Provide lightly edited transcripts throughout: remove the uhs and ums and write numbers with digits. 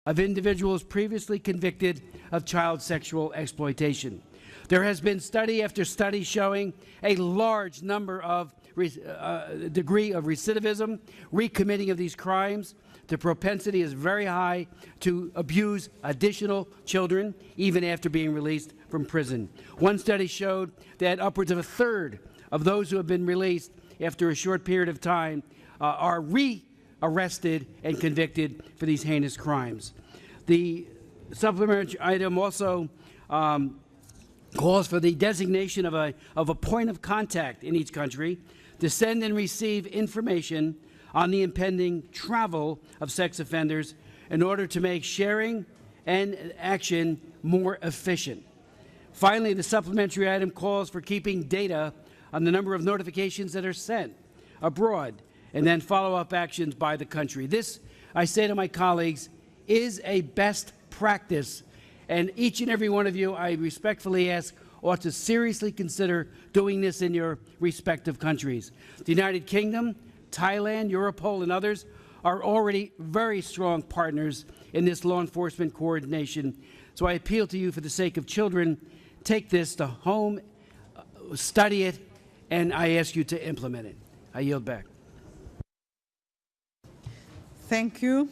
of individuals previously convicted of child sexual exploitation. There has been study after study showing a large number of degree of recidivism, recommitting of these crimes. The propensity is very high to abuse additional children even after being released from prison. One study showed that upwards of a third of those who have been released after a short period of time are re-arrested and convicted for these heinous crimes. The supplementary item also calls for the designation of a point of contact in each country to send and receive information on the impending travel of sex offenders in order to make sharing and action more efficient. Finally, the supplementary item calls for keeping data on the number of notifications that are sent abroad and then follow-up actions by the country. This, I say to my colleagues, is a best practice, and each and every one of you, I respectfully ask, ought to seriously consider doing this in your respective countries. The United Kingdom, Thailand, Europol, and others are already very strong partners in this law enforcement coordination. So I appeal to you for the sake of children, take this to home, study it, and I ask you to implement it. I yield back. Thank you.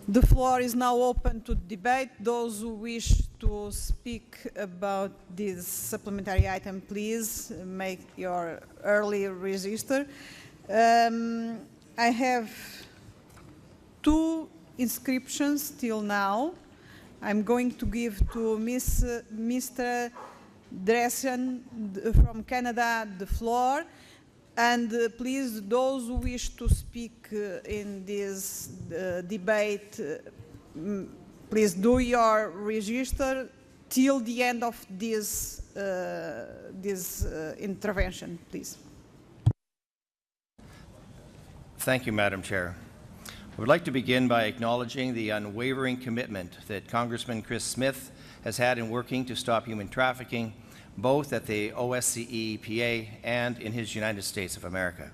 The floor is now open to debate. Those who wish to speak about this supplementary item, please make your early register. I have 2 inscriptions till now. I'm going to give to Mr. Dressen from Canada the floor. And please, those who wish to speak in this debate, please do your register till the end of this, intervention, please. Thank you, Madam Chair. I would like to begin by acknowledging the unwavering commitment that Congressman Chris Smith has had in working to stop human trafficking, both at the OSCE EPA and in his United States of America.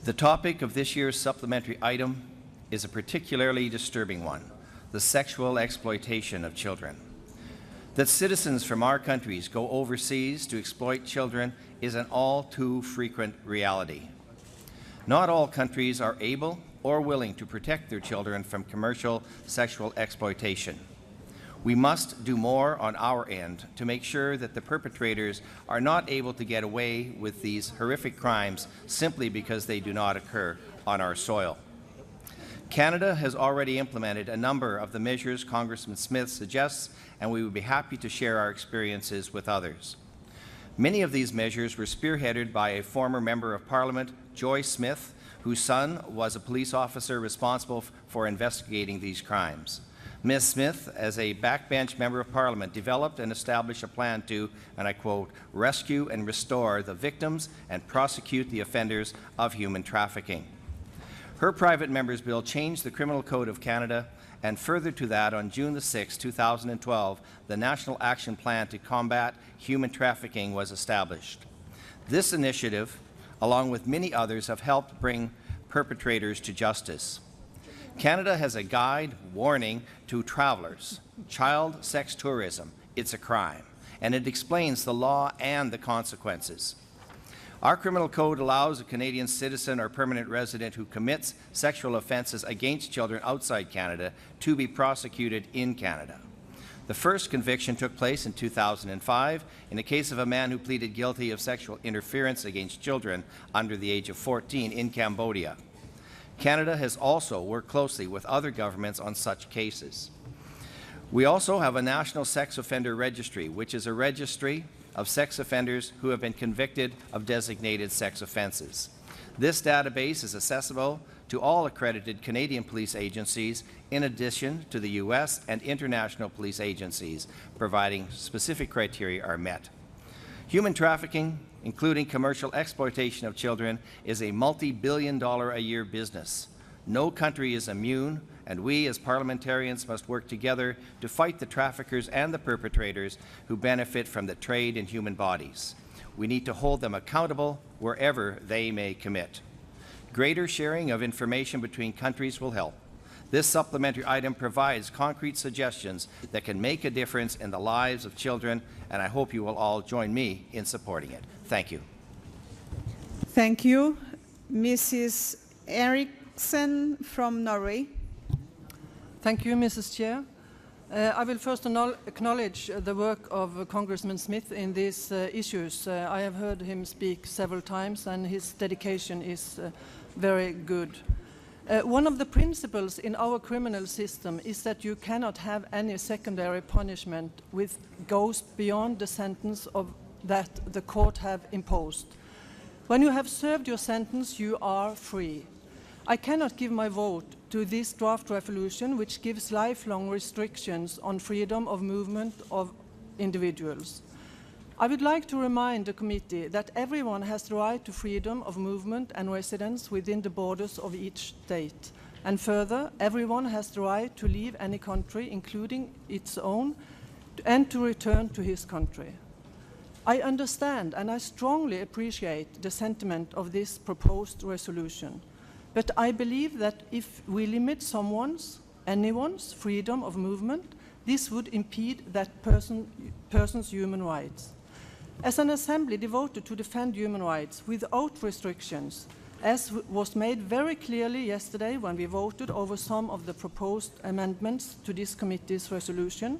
The topic of this year's supplementary item is a particularly disturbing one: the sexual exploitation of children. That citizens from our countries go overseas to exploit children is an all too frequent reality. Not all countries are able or willing to protect their children from commercial sexual exploitation. We must do more on our end to make sure that the perpetrators are not able to get away with these horrific crimes simply because they do not occur on our soil. Canada has already implemented a number of the measures Congressman Smith suggests, and we would be happy to share our experiences with others. Many of these measures were spearheaded by a former Member of Parliament, Joy Smith, whose son was a police officer responsible for investigating these crimes. Ms. Smith, as a backbench Member of Parliament, developed and established a plan to, and I quote, rescue and restore the victims and prosecute the offenders of human trafficking. Her private member's bill changed the Criminal Code of Canada, and further to that, on June 6, 2012, the National Action Plan to Combat Human Trafficking was established. This initiative, along with many others, have helped bring perpetrators to justice. Canada has a guide warning to travelers: child sex tourism, it's a crime, and it explains the law and the consequences. Our criminal code allows a Canadian citizen or permanent resident who commits sexual offences against children outside Canada to be prosecuted in Canada. The first conviction took place in 2005 in the case of a man who pleaded guilty of sexual interference against children under the age of 14 in Cambodia. Canada has also worked closely with other governments on such cases. We also have a National Sex Offender Registry, which is a registry of sex offenders who have been convicted of designated sex offences. This database is accessible to all accredited Canadian police agencies, in addition to the U.S. and international police agencies, providing specific criteria are met. Human trafficking, including commercial exploitation of children, is a multi-billion-dollar-a-year business. No country is immune, and we as parliamentarians must work together to fight the traffickers and the perpetrators who benefit from the trade in human bodies. We need to hold them accountable wherever they may commit. Greater sharing of information between countries will help. This supplementary item provides concrete suggestions that can make a difference in the lives of children, and I hope you will all join me in supporting it. Thank you. Thank you. Mrs. Eriksson from Norway. Thank you, Mrs. Chair. I will first acknowledge the work of Congressman Smith in these issues. I have heard him speak several times, and his dedication is very good. One of the principles in our criminal system is that you cannot have any secondary punishment which goes beyond the sentence that the court have imposed. When you have served your sentence, you are free. I cannot give my vote to this draft resolution, which gives lifelong restrictions on freedom of movement of individuals. I would like to remind the committee that everyone has the right to freedom of movement and residence within the borders of each state. And further, everyone has the right to leave any country, including its own, and to return to his country. I understand and I strongly appreciate the sentiment of this proposed resolution. But I believe that if we limit anyone's freedom of movement, this would impede that person's human rights. As an assembly devoted to defend human rights without restrictions, as was made very clearly yesterday when we voted over some of the proposed amendments to this committee's resolution,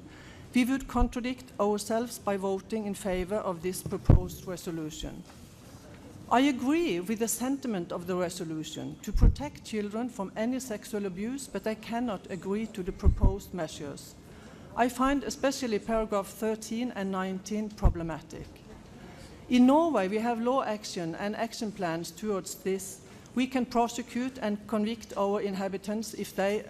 we would contradict ourselves by voting in favor of this proposed resolution. I agree with the sentiment of the resolution to protect children from any sexual abuse, but I cannot agree to the proposed measures. I find especially paragraph 13 and 19 problematic. In Norway, we have law action and action plans towards this. We can prosecute and convict our inhabitants if they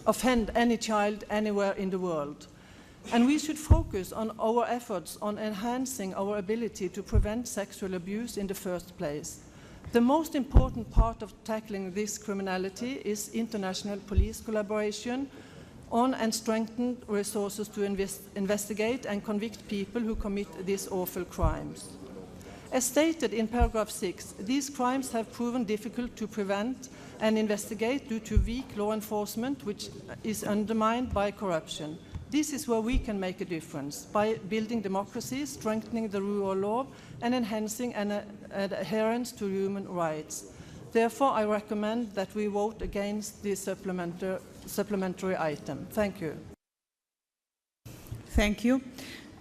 offend any child anywhere in the world. And we should focus on our efforts on enhancing our ability to prevent sexual abuse in the first place. The most important part of tackling this criminality is international police collaboration on and strengthened resources to investigate and convict people who commit these awful crimes. As stated in paragraph 6, these crimes have proven difficult to prevent and investigate due to weak law enforcement, which is undermined by corruption. This is where we can make a difference, by building democracy, strengthening the rule of law, and enhancing an adherence to human rights. Therefore, I recommend that we vote against this supplementary item. Thank you. Thank you.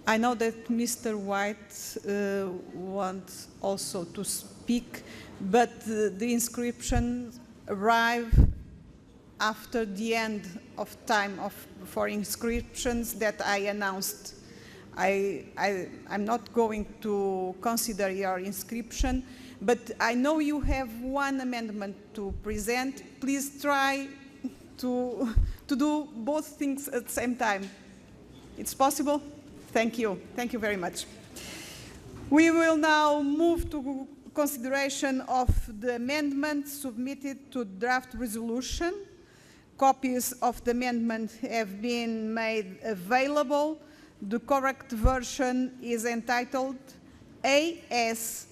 I know that Mr. White wants also to speak, but the inscriptions arrive after the end of time for inscriptions that I announced. I'm not going to consider your inscription, but I know you have one amendment to present. Please try to do both things at the same time. It's possible? Thank you. Thank you very much. We will now move to consideration of the amendments submitted to draft resolution. Copies of the amendment have been made available. The correct version is entitled AS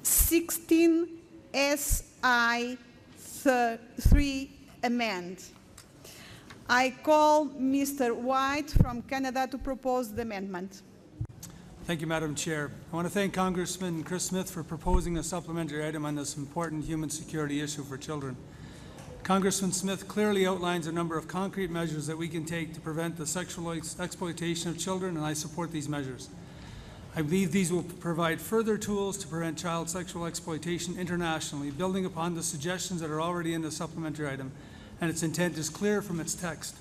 16 SI 3 amend. I call Mr. White from Canada to propose the amendment. Thank you, Madam Chair. I want to thank Congressman Chris Smith for proposing a supplementary item on this important human security issue for children. Congressman Smith clearly outlines a number of concrete measures that we can take to prevent the sexual exploitation of children, and I support these measures. I believe these will provide further tools to prevent child sexual exploitation internationally, building upon the suggestions that are already in the supplementary item, and its intent is clear from its text.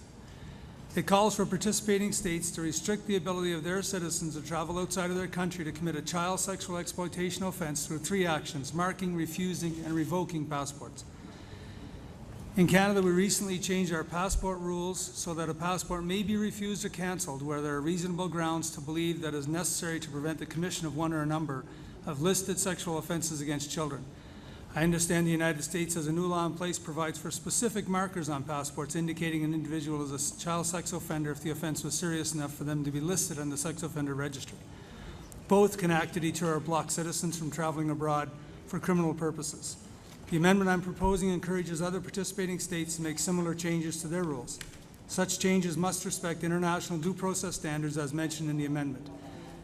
It calls for participating states to restrict the ability of their citizens to travel outside of their country to commit a child sexual exploitation offense through 3 actions: marking, refusing, and revoking passports. In Canada, we recently changed our passport rules so that a passport may be refused or cancelled where there are reasonable grounds to believe that it is necessary to prevent the commission of one or a number of listed sexual offenses against children. I understand the United States has a new law in place provides for specific markers on passports indicating an individual is a child sex offender if the offense was serious enough for them to be listed on the sex offender registry. Both can act to deter or block citizens from traveling abroad for criminal purposes. The amendment I'm proposing encourages other participating states to make similar changes to their rules. Such changes must respect international due process standards as mentioned in the amendment.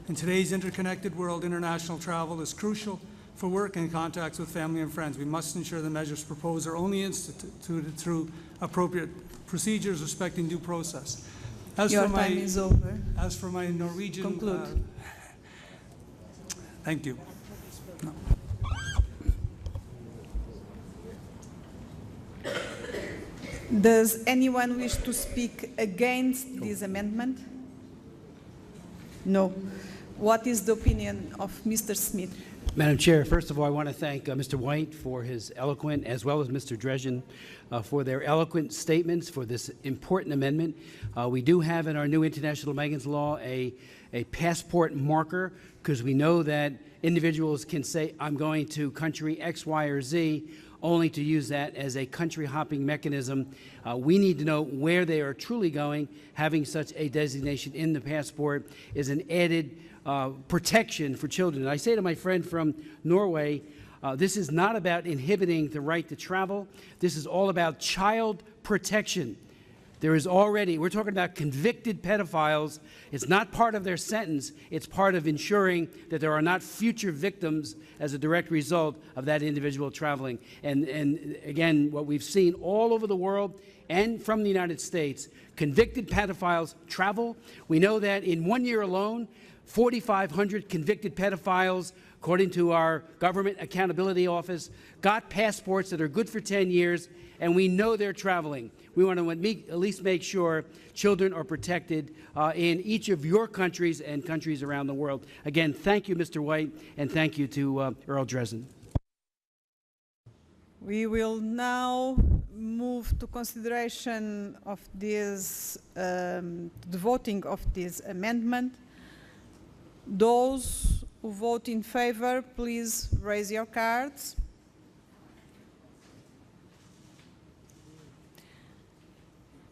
In today's interconnected world, international travel is crucial for work and contacts with family and friends. We must ensure the measures proposed are only instituted through appropriate procedures respecting due process. Your time is over. As for my Norwegian... Conclude. Thank you. No. Does anyone wish to speak against this amendment? No. What is the opinion of Mr. Smith? Madam Chair, first of all, I want to thank Mr. White for his eloquent, as well as Mr. Dredgen, for their eloquent statements for this important amendment. We do have in our new international migrants law a passport marker, because we know that individuals can say, I'm going to country X, Y, or Z, only to use that as a country hopping mechanism. We need to know where they are truly going. Having such a designation in the passport is an added protection for children. And I say to my friend from Norway, this is not about inhibiting the right to travel. This is all about child protection. There is already, we're talking about convicted pedophiles. It's not part of their sentence. It's part of ensuring that there are not future victims as a direct result of that individual traveling. And again, what we've seen all over the world and from the United States, convicted pedophiles travel. We know that in 1 year alone, 4,500 convicted pedophiles, according to our Government Accountability Office, got passports that are good for 10 years, and we know they're traveling. We want to at least make sure children are protected in each of your countries and countries around the world. Again, thank you, Mr. White, and thank you to Earl Dresden. We will now move to consideration of this, the voting of this amendment. Those who vote in favor, please raise your cards.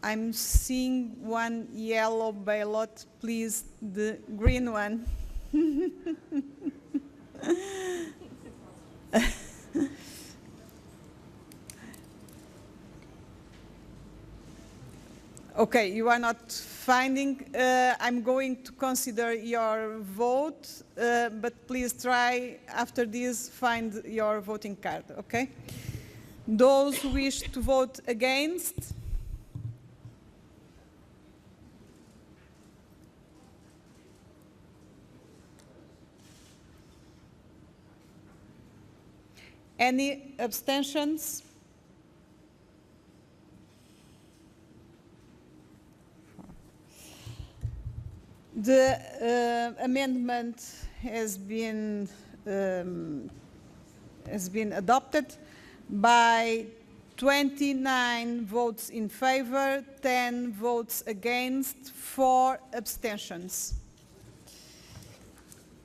I'm seeing one yellow ballot, please, the green one. Okay, you are not finding. I'm going to consider your vote, but please try after this find your voting card, okay? Those who wish to vote against, any abstentions? The amendment has been adopted by 29 votes in favor, 10 votes against, 4 abstentions.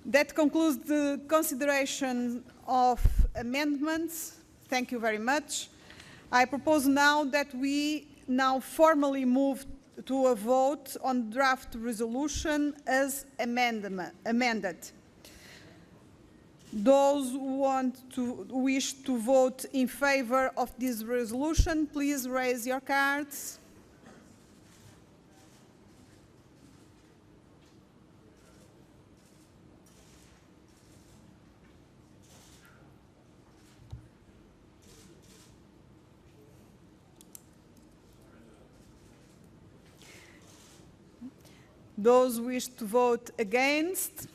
That concludes the consideration of amendments. Thank you very much. I propose now that we now formally move to a vote on draft resolution as amended. Those who wish to vote in favor of this resolution, please raise your cards. Those who wish to vote against?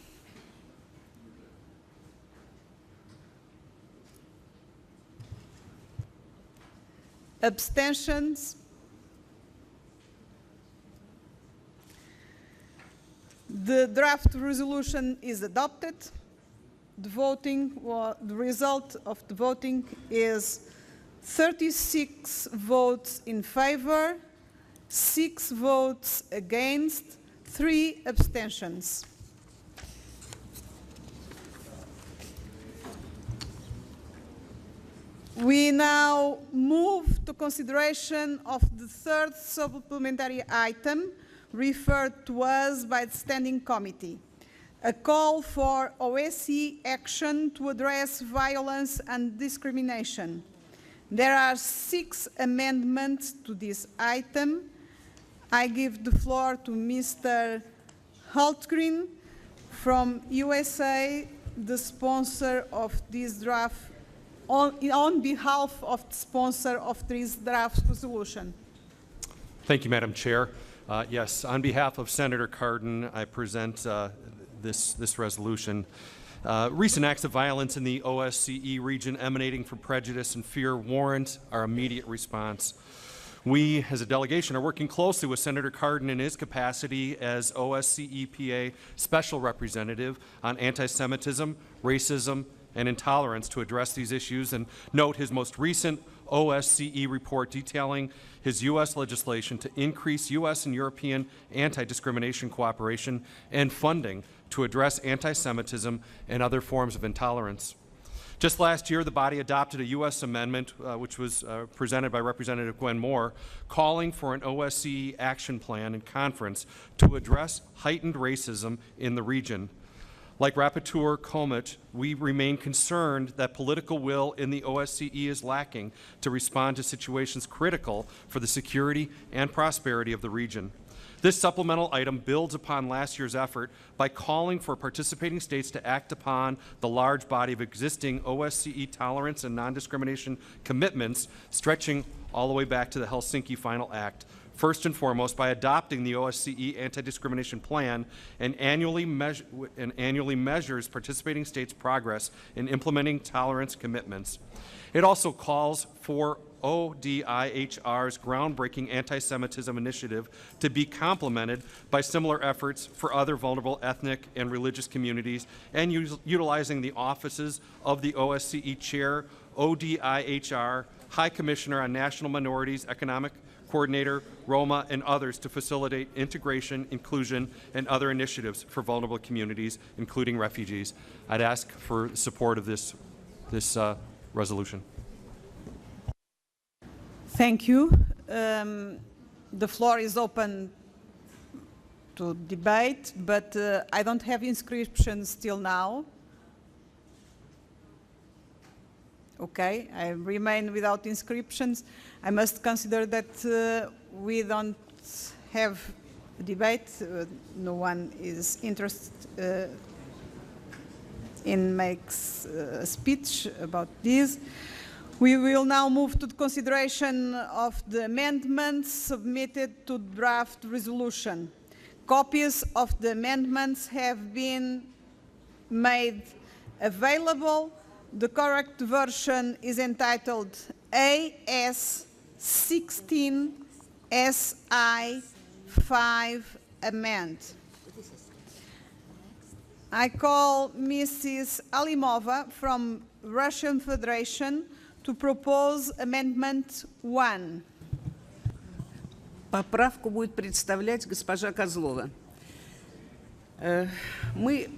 Abstentions? The draft resolution is adopted. The result of the voting is 36 votes in favor, 6 votes against, 3 abstentions. We now move to consideration of the third supplementary item referred to us by the Standing Committee. a call for OSCE action to address violence and discrimination. There are 6 amendments to this item. I give the floor to Mr. Hultgren from USA, the sponsor of this draft, on behalf of the sponsor of this draft resolution. Thank you, Madam Chair. Yes, on behalf of Senator Cardin, I present this resolution. Recent acts of violence in the OSCE region emanating from prejudice and fear warrant our immediate response. We, as a delegation, are working closely with Senator Cardin in his capacity as OSCE PA Special Representative on anti-Semitism, racism, and intolerance to address these issues, and note his most recent OSCE report detailing his U.S. legislation to increase U.S. and European anti-discrimination cooperation and funding to address anti-Semitism and other forms of intolerance. Just last year, the body adopted a U.S. amendment, which was presented by Representative Gwen Moore, calling for an OSCE action plan and conference to address heightened racism in the region. Like Rapporteur Komet, we remain concerned that political will in the OSCE is lacking to respond to situations critical for the security and prosperity of the region. This supplemental item builds upon last year's effort by calling for participating states to act upon the large body of existing OSCE tolerance and non-discrimination commitments stretching all the way back to the Helsinki Final Act. First and foremost, by adopting the OSCE Anti-Discrimination Plan and annually measures participating states' progress in implementing tolerance commitments. It also calls for ODIHR's groundbreaking anti-Semitism initiative to be complemented by similar efforts for other vulnerable ethnic and religious communities, and utilizing the offices of the OSCE Chair, ODIHR, High Commissioner on National Minorities, Economic Coordinator, Roma, and others to facilitate integration, inclusion, and other initiatives for vulnerable communities, including refugees. I'd ask for support of this resolution. Thank you. The floor is open to debate, but I don't have inscriptions till now. Okay, I remain without inscriptions. I must consider that we don't have a debate. No one is interested in makes a speech about this. We will now move to the consideration of the amendments submitted to the draft resolution. Copies of the amendments have been made available. The correct version is entitled AS 16 SI 5 Amend. I call Mrs. Alimova from Russian Federation to propose Amendment 1. Поправку будет представлять госпожа Козлова. Мы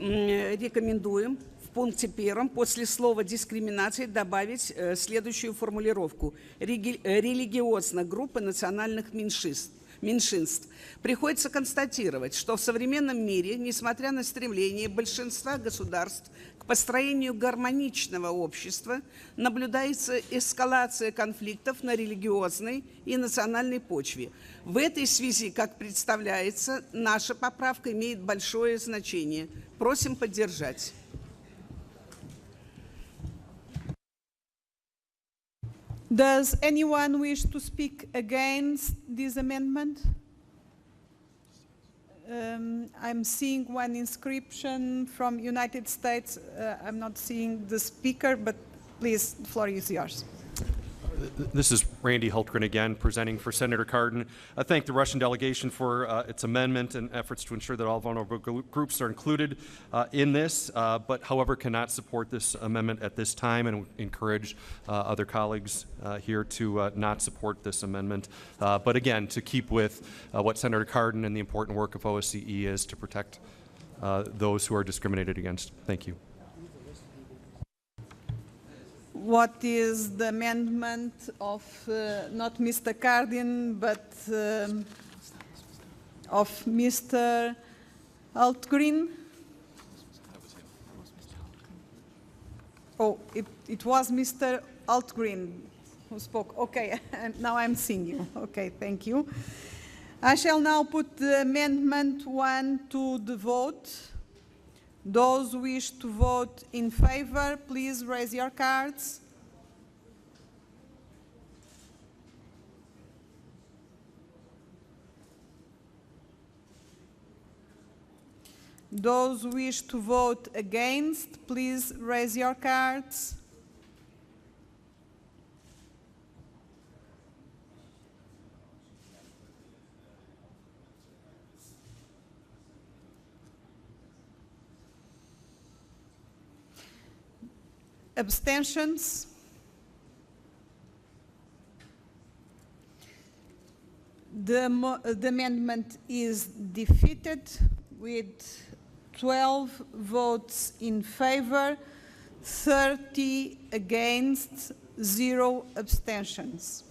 рекомендуем в пункте 1 после слова «дискриминация» добавить следующую формулировку: «религиозных групп и национальных меньшинств». Приходится констатировать, что в современном мире, несмотря на стремление большинства государств к построению гармоничного общества, наблюдается эскалация конфликтов на религиозной и национальной почве. В этой связи, как представляется, наша поправка имеет большое значение. Просим поддержать. Does anyone wish to speak against this amendment? I'm seeing one inscription from United States. I'm not seeing the speaker, but please, the floor is yours. This is Randy Hultgren again, presenting for Senator Cardin. I thank the Russian delegation for its amendment and efforts to ensure that all vulnerable groups are included in this, but however cannot support this amendment at this time, and encourage other colleagues here to not support this amendment. But again, to keep with what Senator Cardin and the important work of OSCE is to protect those who are discriminated against. Thank you. What is the amendment of not Mr. Cardin, but of Mr. Hultgren? Oh, it was Mr. Altgren who spoke. Okay, and now I'm seeing you. Okay, thank you. I shall now put the amendment 1 to the vote. Those who wish to vote in favor, please raise your cards. Those who wish to vote against, please raise your cards. Abstentions? The amendment is defeated with 12 votes in favor, 30 against, 0 abstentions.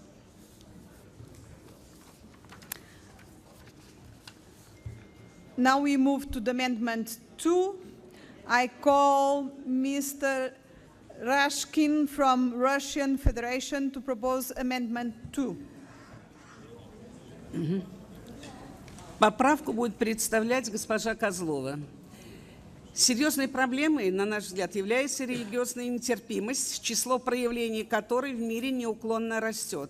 Now we move to the amendment 2. I call Mr. Rashkin from Russian Federation to propose amendment 2. Поправку будет представлять госпожа Козлова. Серьезной проблемой, на наш взгляд, является религиозная нетерпимость, число проявлений которой в мире неуклонно растет.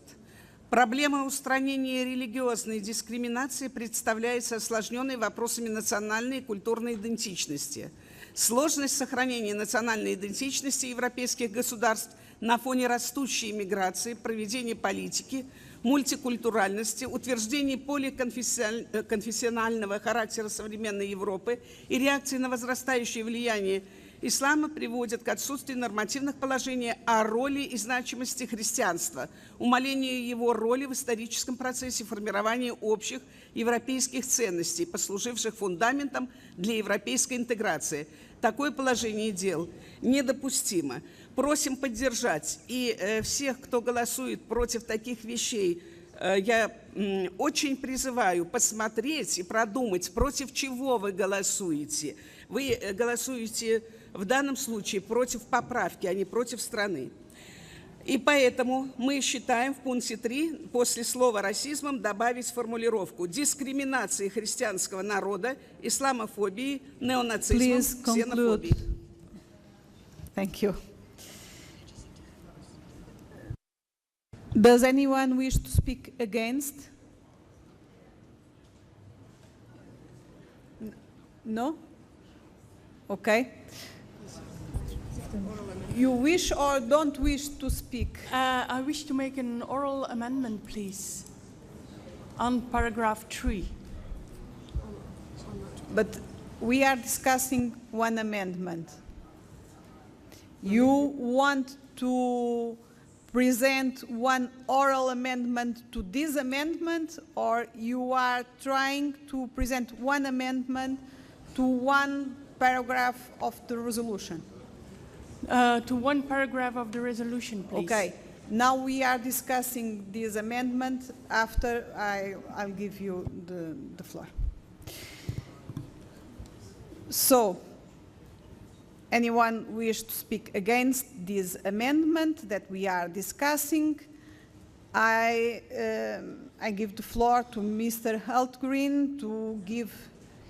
Проблема устранения религиозной дискриминации представляется осложненной вопросами национальной и культурной идентичности. Сложность сохранения национальной идентичности европейских государств на фоне растущей миграции, проведения политики, мультикультуральности, утверждения поликонфессионального характера современной Европы и реакции на возрастающее влияние ислама приводят к отсутствию нормативных положений о роли и значимости христианства, умалению его роли в историческом процессе формирования общих европейских ценностей, послуживших фундаментом для европейской интеграции. Такое положение дел недопустимо. Просим поддержать. И всех, кто голосует против таких вещей, я очень призываю посмотреть и продумать, против чего вы голосуете. Вы голосуете в данном случае против поправки, а не против страны. И поэтому мы считаем в пункте 3 после слова «расизмом» добавить формулировку «дискриминации христианского народа, исламофобии, неонацизмом, ксенофобии». Thank you. Does anyone wish to speak against? No? Okay. You wish or don't wish to speak? I wish to make an oral amendment, please, on paragraph 3. But we are discussing one amendment. You want to present one oral amendment to this amendment, or you are trying to present one amendment to one paragraph of the resolution? To one paragraph of the resolution, please. Okay. Now we are discussing this amendment. After I'll give you the floor. So, anyone wish to speak against this amendment that we are discussing? I give the floor to Mr. Hultgreen to give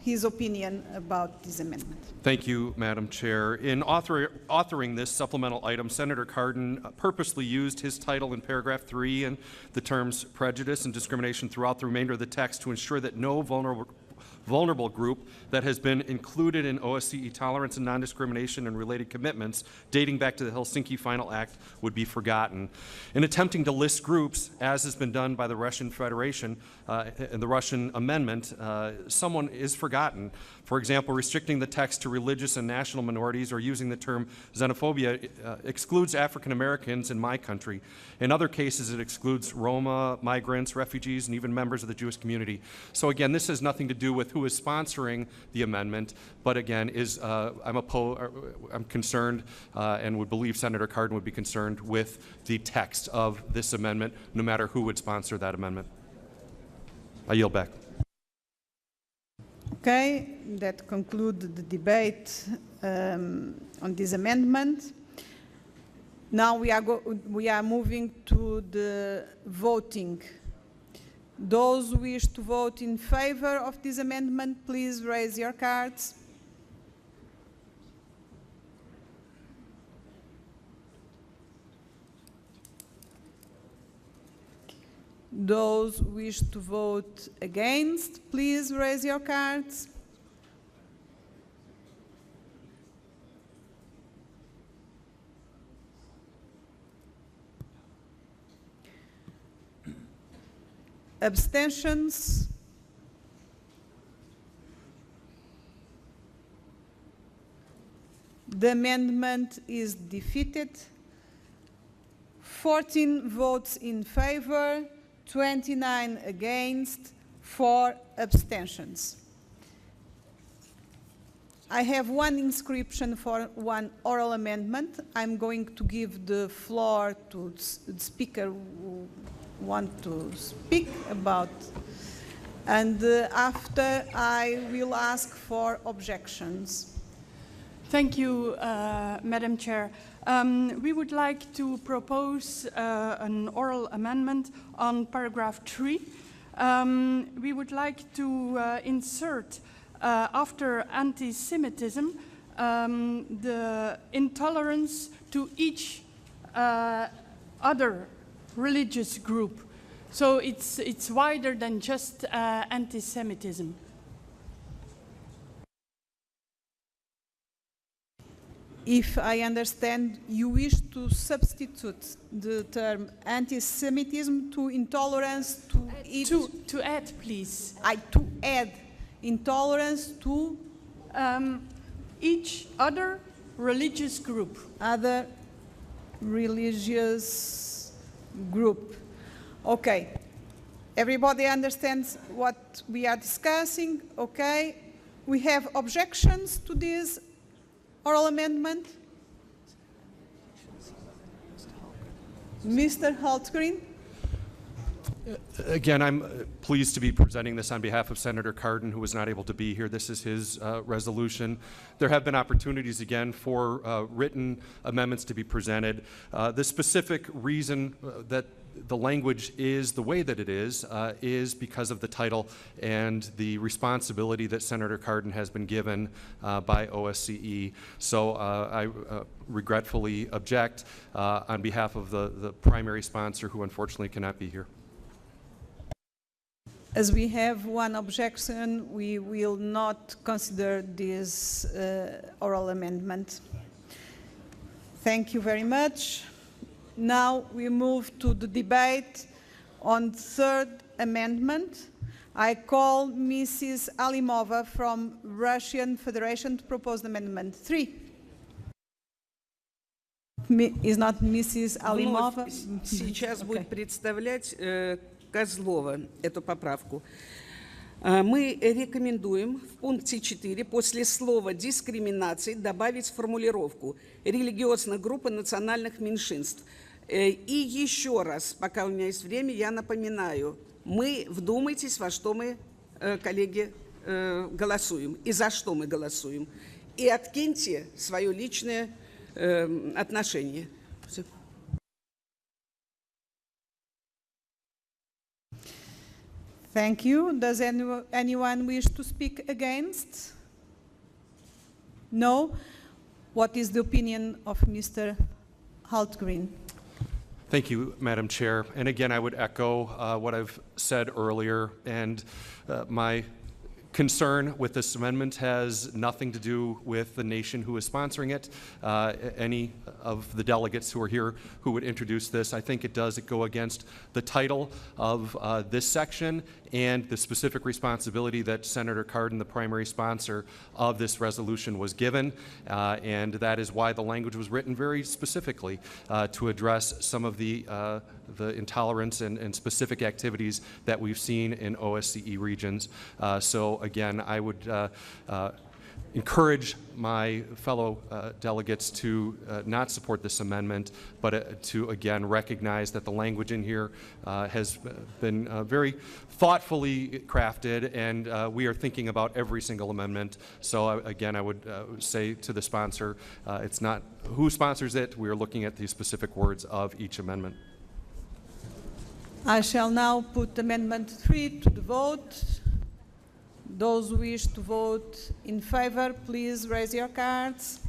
his opinion about this amendment. Thank you, Madam Chair. In authoring this supplemental item, Senator Cardin purposely used his title in paragraph 3 and the terms prejudice and discrimination throughout the remainder of the text to ensure that no vulnerable group that has been included in OSCE tolerance and non-discrimination and related commitments dating back to the Helsinki Final Act would be forgotten. In attempting to list groups, as has been done by the Russian Federation and the Russian amendment, someone is forgotten. For example, restricting the text to religious and national minorities or using the term xenophobia excludes African Americans in my country. In other cases, it excludes Roma, migrants, refugees, and even members of the Jewish community. So again, this has nothing to do with who is sponsoring the amendment, but again, I'm concerned and would believe Senator Cardin would be concerned with the text of this amendment, no matter who would sponsor that amendment. I yield back. Okay, that concludes the debate on this amendment. Now we are moving to the voting. Those who wish to vote in favor of this amendment, please raise your cards. Those who wish to vote against, please raise your cards. Abstentions? The amendment is defeated. 14 votes in favor, 29 against, 4 abstentions. I have one inscription for one oral amendment. I'm going to give the floor to the speaker who want to speak about, and after I will ask for objections. Thank you, Madam Chair. We would like to propose an oral amendment on paragraph 3. We would like to insert after anti-Semitism the intolerance to each other religious group. So it's wider than just anti-Semitism. If I understand, you wish to substitute the term anti-Semitism to intolerance to each... To add, please. To add intolerance to... each other religious group. Other religious group. Okay. Everybody understands what we are discussing? Okay. We have objections to this oral amendment? Mr. Hultgren? Again, I'm pleased to be presenting this on behalf of Senator Cardin, who was not able to be here. This is his resolution. There have been opportunities, again, for written amendments to be presented. The specific reason that the language is the way that it is because of the title and the responsibility that Senator Cardin has been given by OSCE. So I regretfully object on behalf of the primary sponsor, who unfortunately cannot be here. As we have one objection, we will not consider this oral amendment. Thank you very much. Now we move to the debate on third amendment. I call Mrs. Alimova from Russian Federation to propose amendment 3. Is not Mrs. Alimova? Сейчас будет представлять Козлова эту поправку. Мы рекомендуем в пункте 4 после слова «дискриминации» добавить формулировку «религиозных групп и национальных меньшинств». И еще раз, пока у меня есть время, я напоминаю, мы вдумайтесь, во что мы, коллеги, голосуем и за что мы голосуем. И откиньте свое личное отношение. Все. Thank you. Does anyone wish to speak against? No? What is the opinion of Mr. Hultgren? Thank you, Madam Chair. And again, I would echo what I've said earlier. And my concern with this amendment has nothing to do with the nation who is sponsoring it. Any of the delegates who are here who would introduce this, I think it does go against the title of this section and the specific responsibility that Senator Cardin, the primary sponsor of this resolution, was given. And that is why the language was written very specifically to address some of the intolerance and specific activities that we've seen in OSCE regions. So again, I would encourage my fellow delegates to not support this amendment, but to again recognize that the language in here has been very thoughtfully crafted, and we are thinking about every single amendment. So again, I would say to the sponsor, it's not who sponsors it, we are looking at the specific words of each amendment. I shall now put Amendment 3 to the vote. Those who wish to vote in favor, please raise your cards.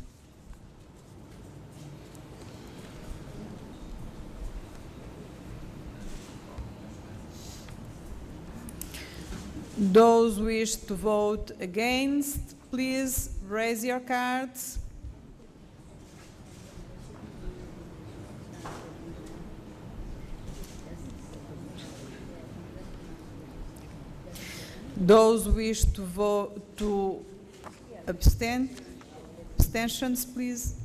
Those who wish to vote against, please raise your cards. Those who wish to vote to abstentions, please.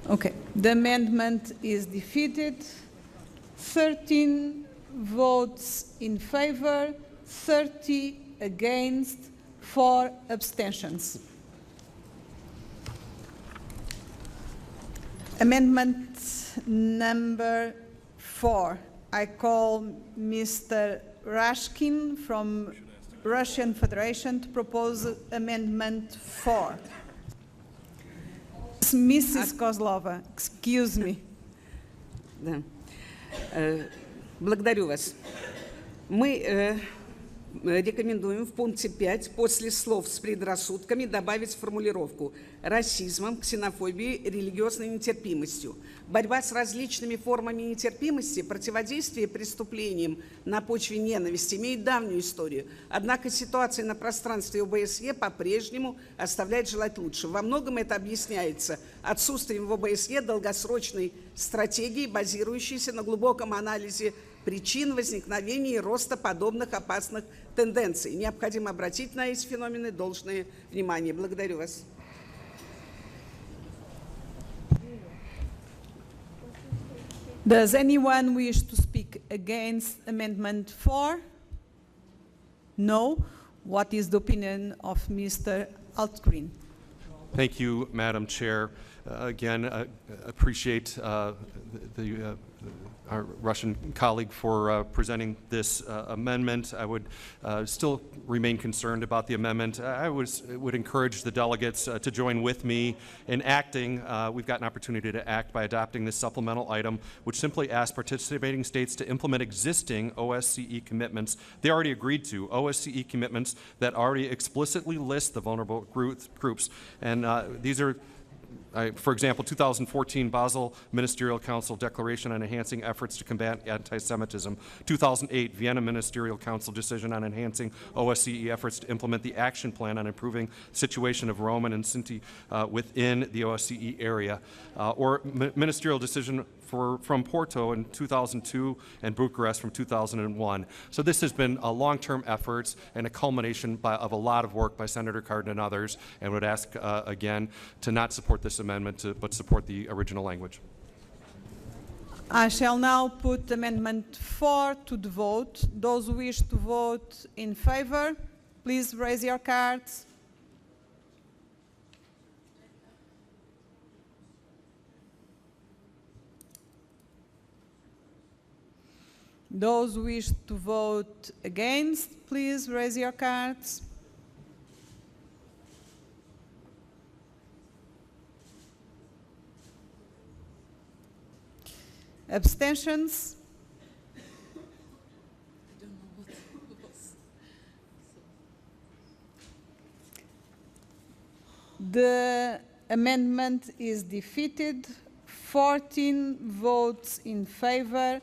Okay, the amendment is defeated. 13 votes in favor, 30 against, 4 abstentions. Amendment number 4. I call Mr. Rashkin from Russian Federation to propose Amendment 4. Mrs. Kozlova, excuse me. Да. Благодарю вас. Мы рекомендуем в пункте 5 после слов «с предрассудками» добавить формулировку «расизмом, ксенофобией, религиозной нетерпимостью». Борьба с различными формами нетерпимости, противодействие преступлениям на почве ненависти имеет давнюю историю. Однако ситуация на пространстве ОБСЕ по-прежнему оставляет желать лучшего. Во многом это объясняется отсутствием в ОБСЕ долгосрочной стратегии, базирующейся на глубоком анализе причин возникновения и роста подобных опасных тенденций. Необходимо обратить на эти феномены должное внимание. Благодарю вас. Does anyone wish to speak against Amendment 4? No. What is the opinion of Mr. Altgren? Thank you, Madam Chair. Again, appreciate our Russian colleague for presenting this amendment. I would still remain concerned about the amendment. I would encourage the delegates to join with me in acting. We've got an opportunity to act by adopting this supplemental item, which simply asks participating states to implement existing OSCE commitments they already agreed to, OSCE commitments that already explicitly list the vulnerable groups. And these are for example, 2014 Basel Ministerial Council Declaration on Enhancing Efforts to Combat Anti-Semitism, 2008 Vienna Ministerial Council Decision on Enhancing OSCE Efforts to Implement the Action Plan on Improving the Situation of Roma and Sinti within the OSCE area, or Ministerial Decision from Porto in 2002 and Bucharest from 2001. So this has been a long-term effort and a culmination of a lot of work by Senator Cardin and others, and would ask again to not support this amendment, but support the original language. I shall now put Amendment 4 to the vote. Those who wish to vote in favor, please raise your cards. Those who wish to vote against, please raise your cards. Abstentions? The amendment is defeated. 14 votes in favor,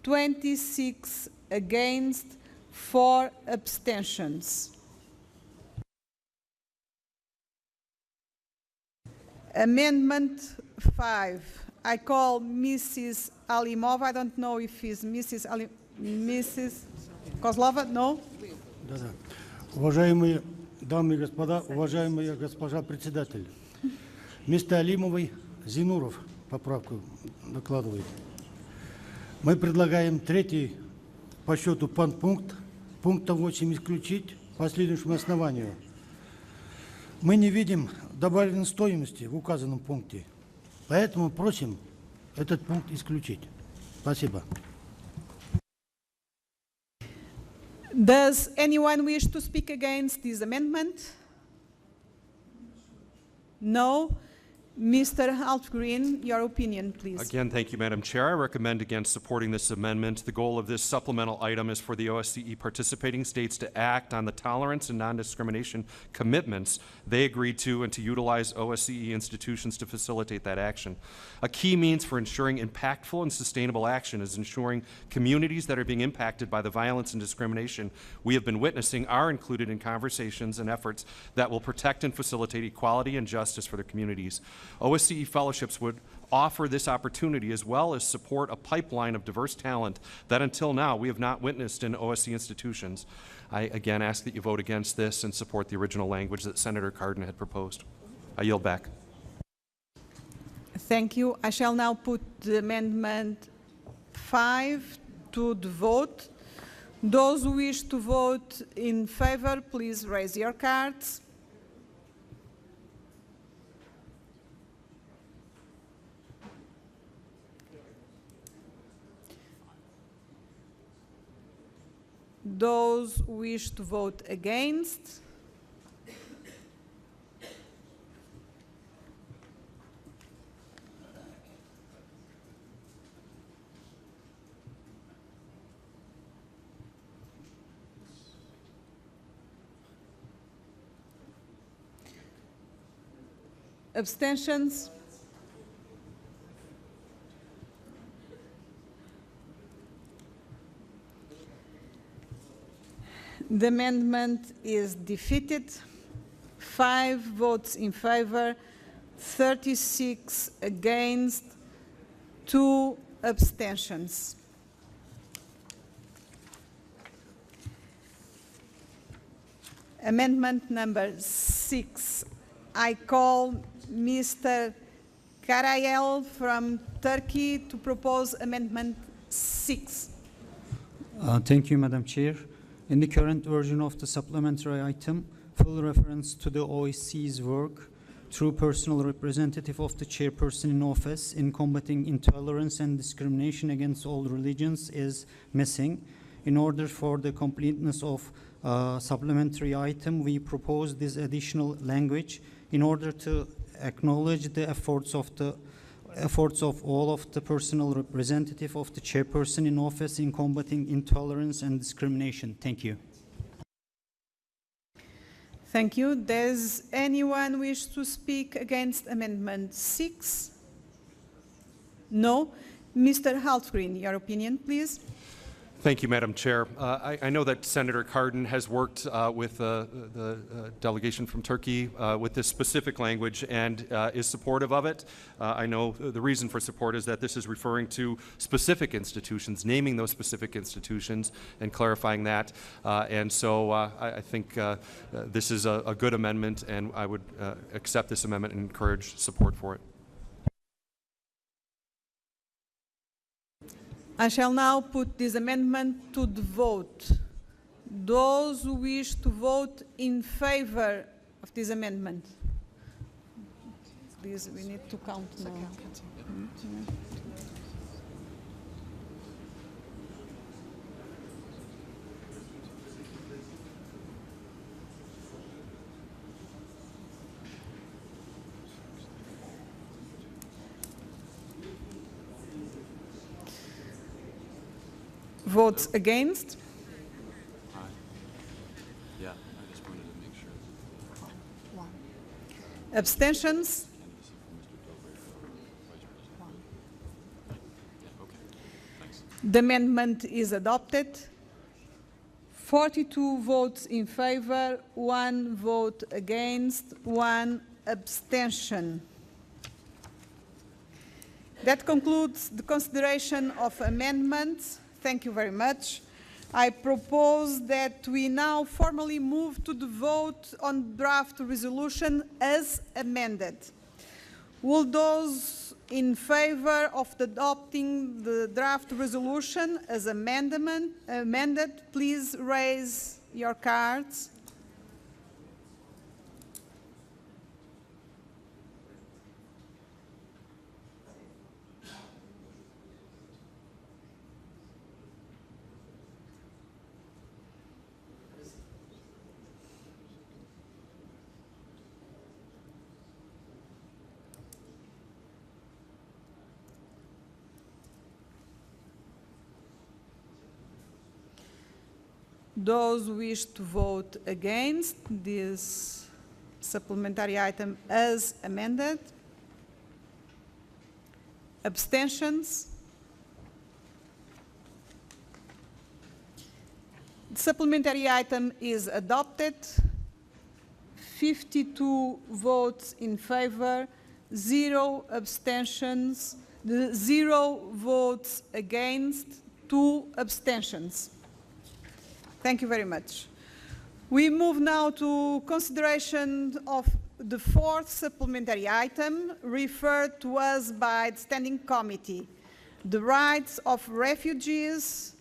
26 against, 4 abstentions. Amendment 5. I call Mrs. Alimova. I don't know if it's Mrs. Kozlova. No? Да-да. Уважаемые дамы и господа, уважаемая госпожа председатель, вместо Алимовой Зинуров поправку докладывает. Мы предлагаем третий по счету пункт, пунктом 8 исключить по следующему основанию. Мы не видим добавленной стоимости в указанном пункте, поэтому просим этот пункт исключить. Спасибо. Does anyone wish to speak against this amendment? No. Mr. Altgreen, your opinion, please. Again, thank you, Madam Chair. I recommend against supporting this amendment. The goal of this supplemental item is for the OSCE participating states to act on the tolerance and non-discrimination commitments they agreed to and to utilize OSCE institutions to facilitate that action. A key means for ensuring impactful and sustainable action is ensuring communities that are being impacted by the violence and discrimination we have been witnessing are included in conversations and efforts that will protect and facilitate equality and justice for their communities. OSCE fellowships would offer this opportunity as well as support a pipeline of diverse talent that until now we have not witnessed in OSCE institutions. I again ask that you vote against this and support the original language that Senator Cardin had proposed. I yield back. Thank you. I shall now put the amendment 5 to the vote. Those who wish to vote in favor, please raise your cards. Those who wish to vote against. Abstentions? The amendment is defeated. 5 votes in favor, 36 against, 2 abstentions. Amendment number 6. I call Mr. Karayel from Turkey to propose amendment 6. Thank you, Madam Chair. In the current version of the supplementary item, full reference to the OSCE's work through personal representative of the chairperson in office in combating intolerance and discrimination against all religions is missing. In order for the completeness of supplementary item, we propose this additional language in order to acknowledge the efforts of all of the personal representative of the chairperson in office in combating intolerance and discrimination. Thank you. Thank you. Does anyone wish to speak against Amendment 6? No. Mr. Haltgreen, your opinion, please. Thank you, Madam Chair. I know that Senator Cardin has worked with the delegation from Turkey with this specific language and is supportive of it. I know the reason for support is that this is referring to specific institutions, naming those specific institutions and clarifying that. And so I think this is a good amendment, and I would accept this amendment and encourage support for it. I shall now put this amendment to the vote. Those who wish to vote in favor of this amendment. Please, we need to count now. Votes against? Yeah, I just wanted to make sure. Abstentions? The amendment is adopted. 42 votes in favor, 1 vote against, 1 abstention. That concludes the consideration of amendments. Thank you very much. I propose that we now formally move to the vote on draft resolution as amended. Will those in favor of adopting the draft resolution as amended, please raise your cards. Those who wish to vote against this supplementary item as amended? Abstentions? The supplementary item is adopted. 52 votes in favor, 0 abstentions, 0 votes against, 2 abstentions. Thank you very much. We move now to consideration of the fourth supplementary item referred to us by the Standing Committee, the rights of refugees.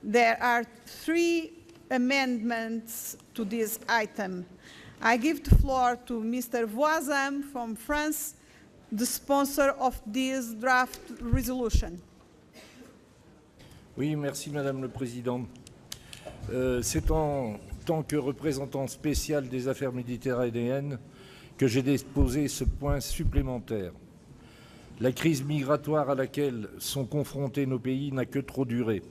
There are 3 amendments to this item. I give the floor to Mr. Voisin from France, the sponsor of this draft resolution. Oui, merci Madame le Président. C'est en tant que représentant spécial des affaires méditerranéennes que j'ai déposé ce point supplémentaire. La crise migratoire à laquelle sont confrontés nos pays n'a que trop duré.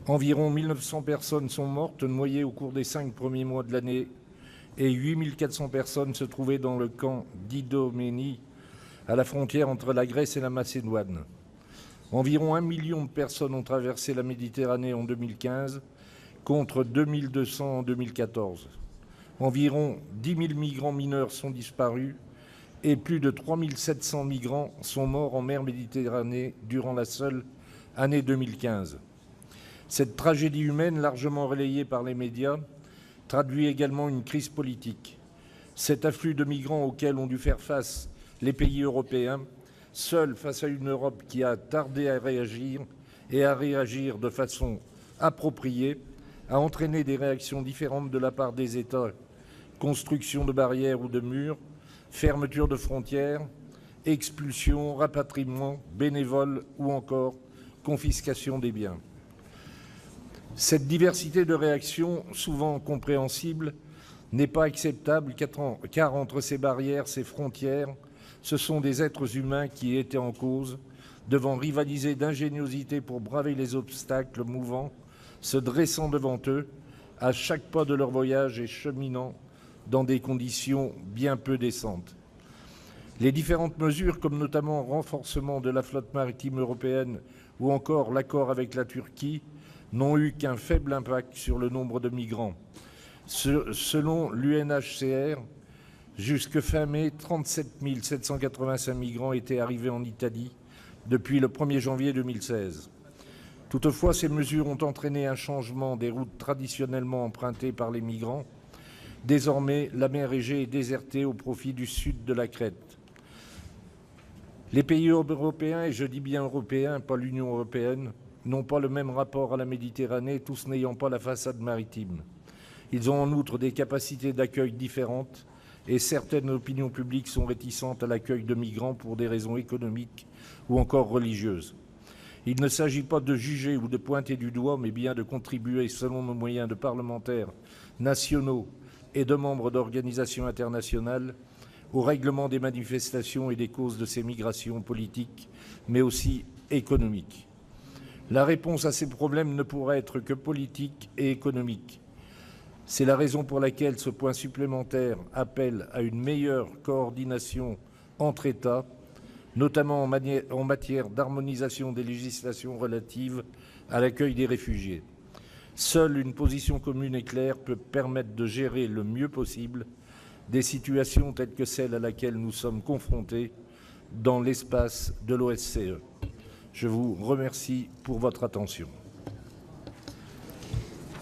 Environ 1900 personnes sont mortes, noyées au cours des 5 premiers mois de l'année, et 8400 personnes se trouvaient dans le camp d'Idoménie, à la frontière entre la Grèce et la Macédoine. Environ 1 million de personnes ont traversé la Méditerranée en 2015, contre 2200 en 2014. Environ 10 000 migrants mineurs sont disparus et plus de 3700 migrants sont morts en mer Méditerranée durant la seule année 2015. Cette tragédie humaine, largement relayée par les médias, traduit également une crise politique. Cet afflux de migrants auquel ont dû faire face les pays européens, seuls face à une Europe qui a tardé à réagir et à réagir de façon appropriée, a entraîné des réactions différentes de la part des États, construction de barrières ou de murs, fermeture de frontières, expulsion, rapatriement, bénévoles ou encore confiscation des biens. Cette diversité de réactions, souvent compréhensible, n'est pas acceptable car entre ces barrières, ces frontières, ce sont des êtres humains qui étaient en cause, devant rivaliser d'ingéniosité pour braver les obstacles mouvants, se dressant devant eux à chaque pas de leur voyage et cheminant dans des conditions bien peu décentes. Les différentes mesures, comme notamment le renforcement de la flotte maritime européenne ou encore l'accord avec la Turquie, n'ont eu qu'un faible impact sur le nombre de migrants. Selon l'UNHCR, jusque fin mai, 37 785 migrants étaient arrivés en Italie depuis le 1er janvier 2016. Toutefois, ces mesures ont entraîné un changement des routes traditionnellement empruntées par les migrants. Désormais, la mer Égée est désertée au profit du sud de la Crète. Les pays européens, et je dis bien européens, pas l'Union européenne, n'ont pas le même rapport à la Méditerranée, tous n'ayant pas la façade maritime. Ils ont en outre des capacités d'accueil différentes et certaines opinions publiques sont réticentes à l'accueil de migrants pour des raisons économiques ou encore religieuses. Il ne s'agit pas de juger ou de pointer du doigt, mais bien de contribuer, selon nos moyens de parlementaires nationaux et de membres d'organisations internationales, au règlement des manifestations et des causes de ces migrations politiques, mais aussi économiques. La réponse à ces problèmes ne pourra être que politique et économique. C'est la raison pour laquelle ce point supplémentaire appelle à une meilleure coordination entre États, notamment en matière d'harmonisation des législations relatives à l'accueil des réfugiés. Seule une position commune et claire peut permettre de gérer le mieux possible des situations telles que celle à laquelle nous sommes confrontés dans l'espace de l'OSCE. Je vous remercie pour votre attention.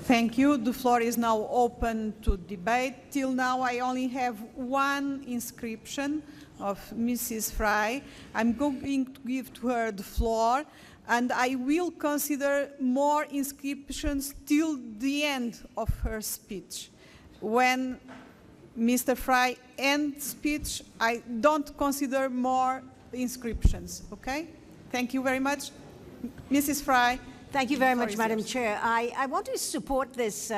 Thank you. The floor is now open to debate. Till now, I only have one inscription of Mrs. Fry, I'm going to give to her the floor, and I will consider more inscriptions till the end of her speech. When Mr. Fry ends speech, I don't consider more inscriptions, okay? Thank you very much. Mrs. Fry. Thank you very much, Madam Chair. I want to support this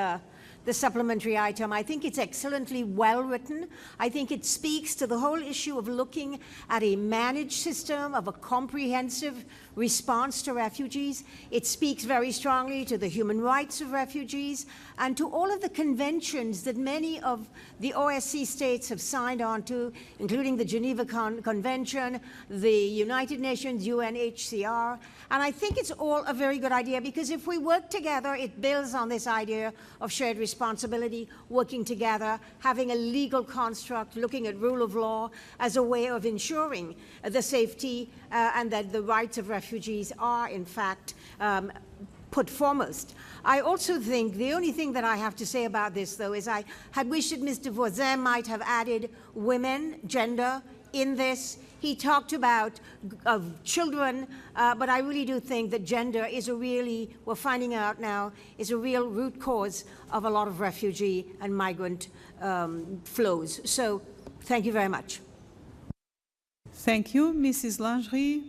the supplementary item. I think it's excellently well written. I think it speaks to the whole issue of looking at a managed system, of a comprehensive response to refugees. It speaks very strongly to the human rights of refugees and to all of the conventions that many of the OSCE states have signed on to, including the Geneva Convention, the United Nations, UNHCR. And I think it's all a very good idea, because if we work together, it builds on this idea of shared responsibility, working together, having a legal construct, looking at rule of law as a way of ensuring the safety and that the rights of refugees are, in fact, put foremost. I also think the only thing that I have to say about this, though, is I had wished that Mr. Voisin might have added women, gender, in this. He talked about children, but I really do think that gender is a really, we're finding out now, is a real root cause of a lot of refugee and migrant flows. So thank you very much. Thank you. Mrs. Lingerie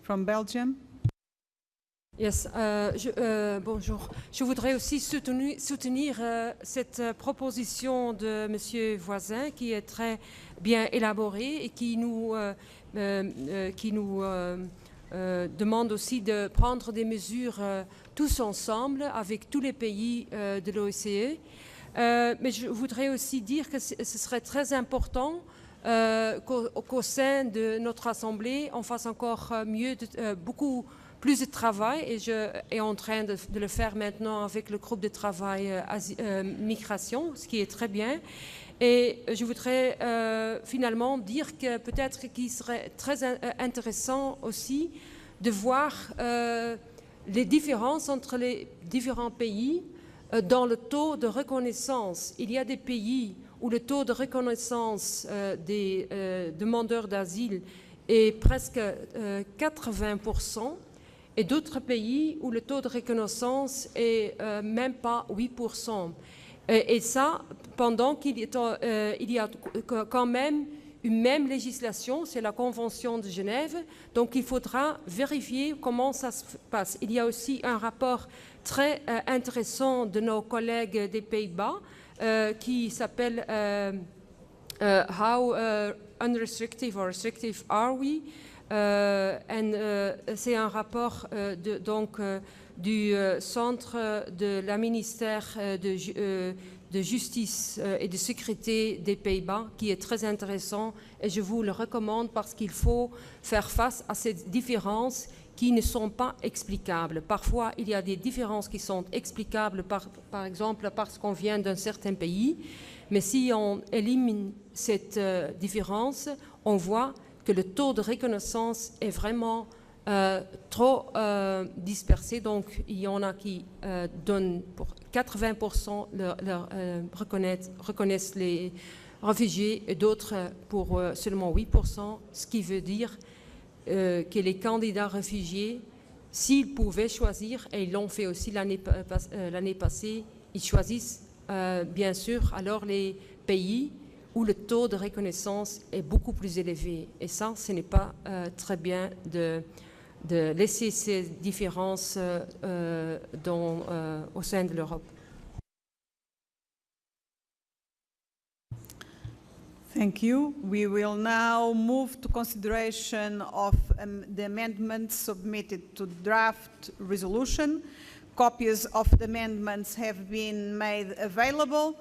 from Belgium. Yes, bonjour. Je voudrais aussi soutenir cette proposition de M. Voisin, qui est très bien élaborée et qui nous demande aussi de prendre des mesures tous ensemble avec tous les pays de l'OSCE. Mais je voudrais aussi dire que ce serait très important qu'au sein de notre Assemblée, on fasse encore mieux, beaucoup plus de travail, et je suis en train de le faire maintenant avec le groupe de travail migration, ce qui est très bien. Et je voudrais finalement dire que peut-être qu'il serait très intéressant aussi de voir les différences entre les différents pays dans le taux de reconnaissance. Il y a des pays où le taux de reconnaissance des demandeurs d'asile est presque 80%, et d'autres pays où le taux de reconnaissance est même pas 8%. Et ça, pendant qu'il y a quand même une même législation, c'est la Convention de Genève, donc il faudra vérifier comment ça se passe. Il y a aussi un rapport très intéressant de nos collègues des Pays-Bas qui s'appelle How Unrestrictive or Restrictive Are We? C'est un rapport du Centre de la ministère de Justice et de Sécurité des Pays-Bas, qui est très intéressant, et je vous le recommande parce qu'il faut faire face à ces différences qui ne sont pas explicables. Parfois, il y a des différences qui sont explicables, par exemple parce qu'on vient d'un certain pays, mais si on élimine cette différence, on voit que le taux de reconnaissance est vraiment trop dispersé. Donc, il y en a qui donnent pour 80% reconnaissent les réfugiés, et d'autres pour seulement 8%, ce qui veut dire que les candidats réfugiés, s'ils pouvaient choisir, et ils l'ont fait aussi l'année passée, ils choisissent bien sûr alors les pays où le taux de reconnaissance est beaucoup plus élevé. Et ça, ce n'est pas très bien de laisser ces différences au sein de l'Europe. Thank you. We will now move to consideration of the amendments submitted to draft resolution. Copies of the amendments have been made available.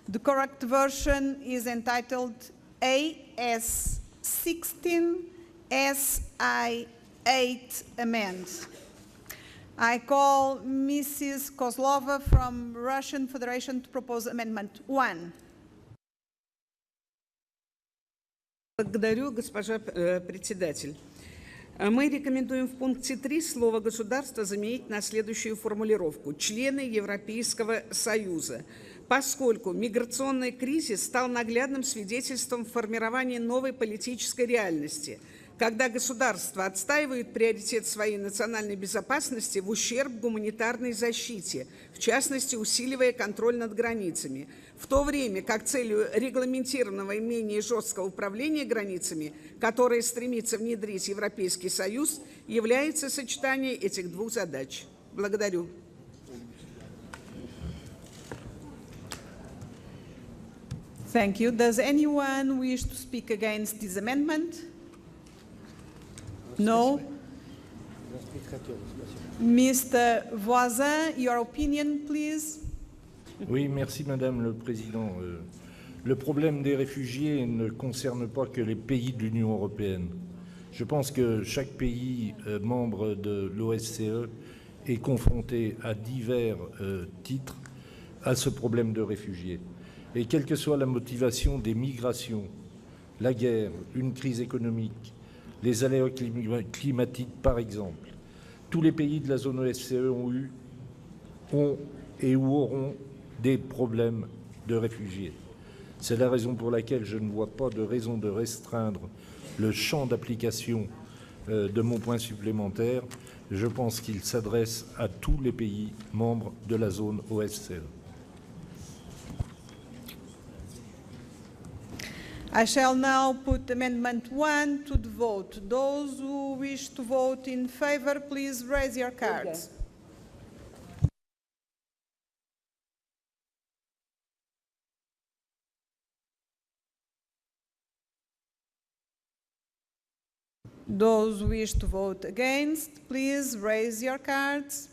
The correct version is entitled AS 16 SI 8 amend. I call Mrs. Kozlova from Russian Federation to propose amendment 1. Благодарю, госпожа председатель. Мы рекомендуем в пункте 3 слово «государство» заменить на следующую формулировку: «члены Европейского Союза». поскольку миграционный кризис стал наглядным свидетельством формирования новой политической реальности, когда государства отстаивают приоритет своей национальной безопасности в ущерб гуманитарной защите, в частности, усиливая контроль над границами, в то время как целью регламентированного и менее жесткого управления границами, которое стремится внедрить Европейский Союз, является сочетание этих двух задач. Благодарю. Thank you. Does anyone wish to speak against this amendment? No. Mr. Voisin, your opinion, please. Oui, merci Madame le Président. Le problème des réfugiés ne concerne pas que les pays de l'Union européenne. Je pense que chaque pays membre de l'OSCE est confronté à divers titres à ce problème de réfugiés. Et quelle que soit la motivation des migrations, la guerre, une crise économique, les aléas climatiques par exemple, tous les pays de la zone OSCE ont et ou auront des problèmes de réfugiés. C'est la raison pour laquelle je ne vois pas de raison de restreindre le champ d'application de mon point supplémentaire. Je pense qu'il s'adresse à tous les pays membres de la zone OSCE. I shall now put Amendment 1 to the vote. Those who wish to vote in favor, please raise your cards. Those who wish to vote against, please raise your cards.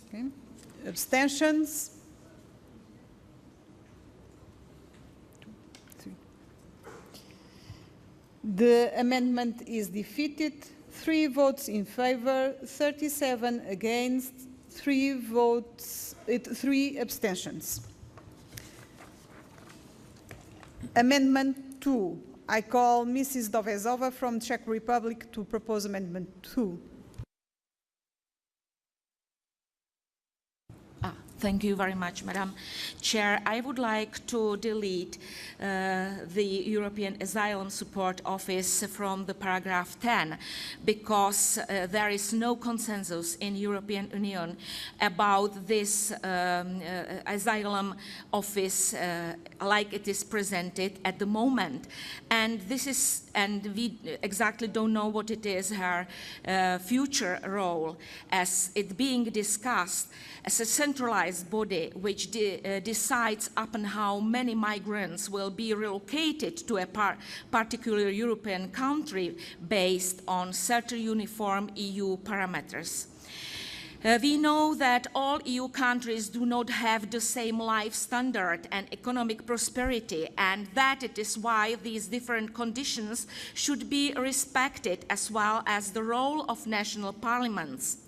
Okay. Abstentions? 2, 3. The amendment is defeated. 3 votes in favor, 37 against, 3 abstentions. Amendment 2. I call Mrs. Dovezova from Czech Republic to propose Amendment 2. Thank you very much, Madam Chair. I would like to delete the European Asylum Support Office from the paragraph 10 because there is no consensus in European Union about this asylum office like it is presented at the moment. And we exactly don't know what it is her future role as it being discussed as a centralized body which decides upon how many migrants will be relocated to a particular European country based on certain uniform EU parameters. We know that all EU countries do not have the same life standard and economic prosperity, and that it is why these different conditions should be respected, as well as the role of national parliaments.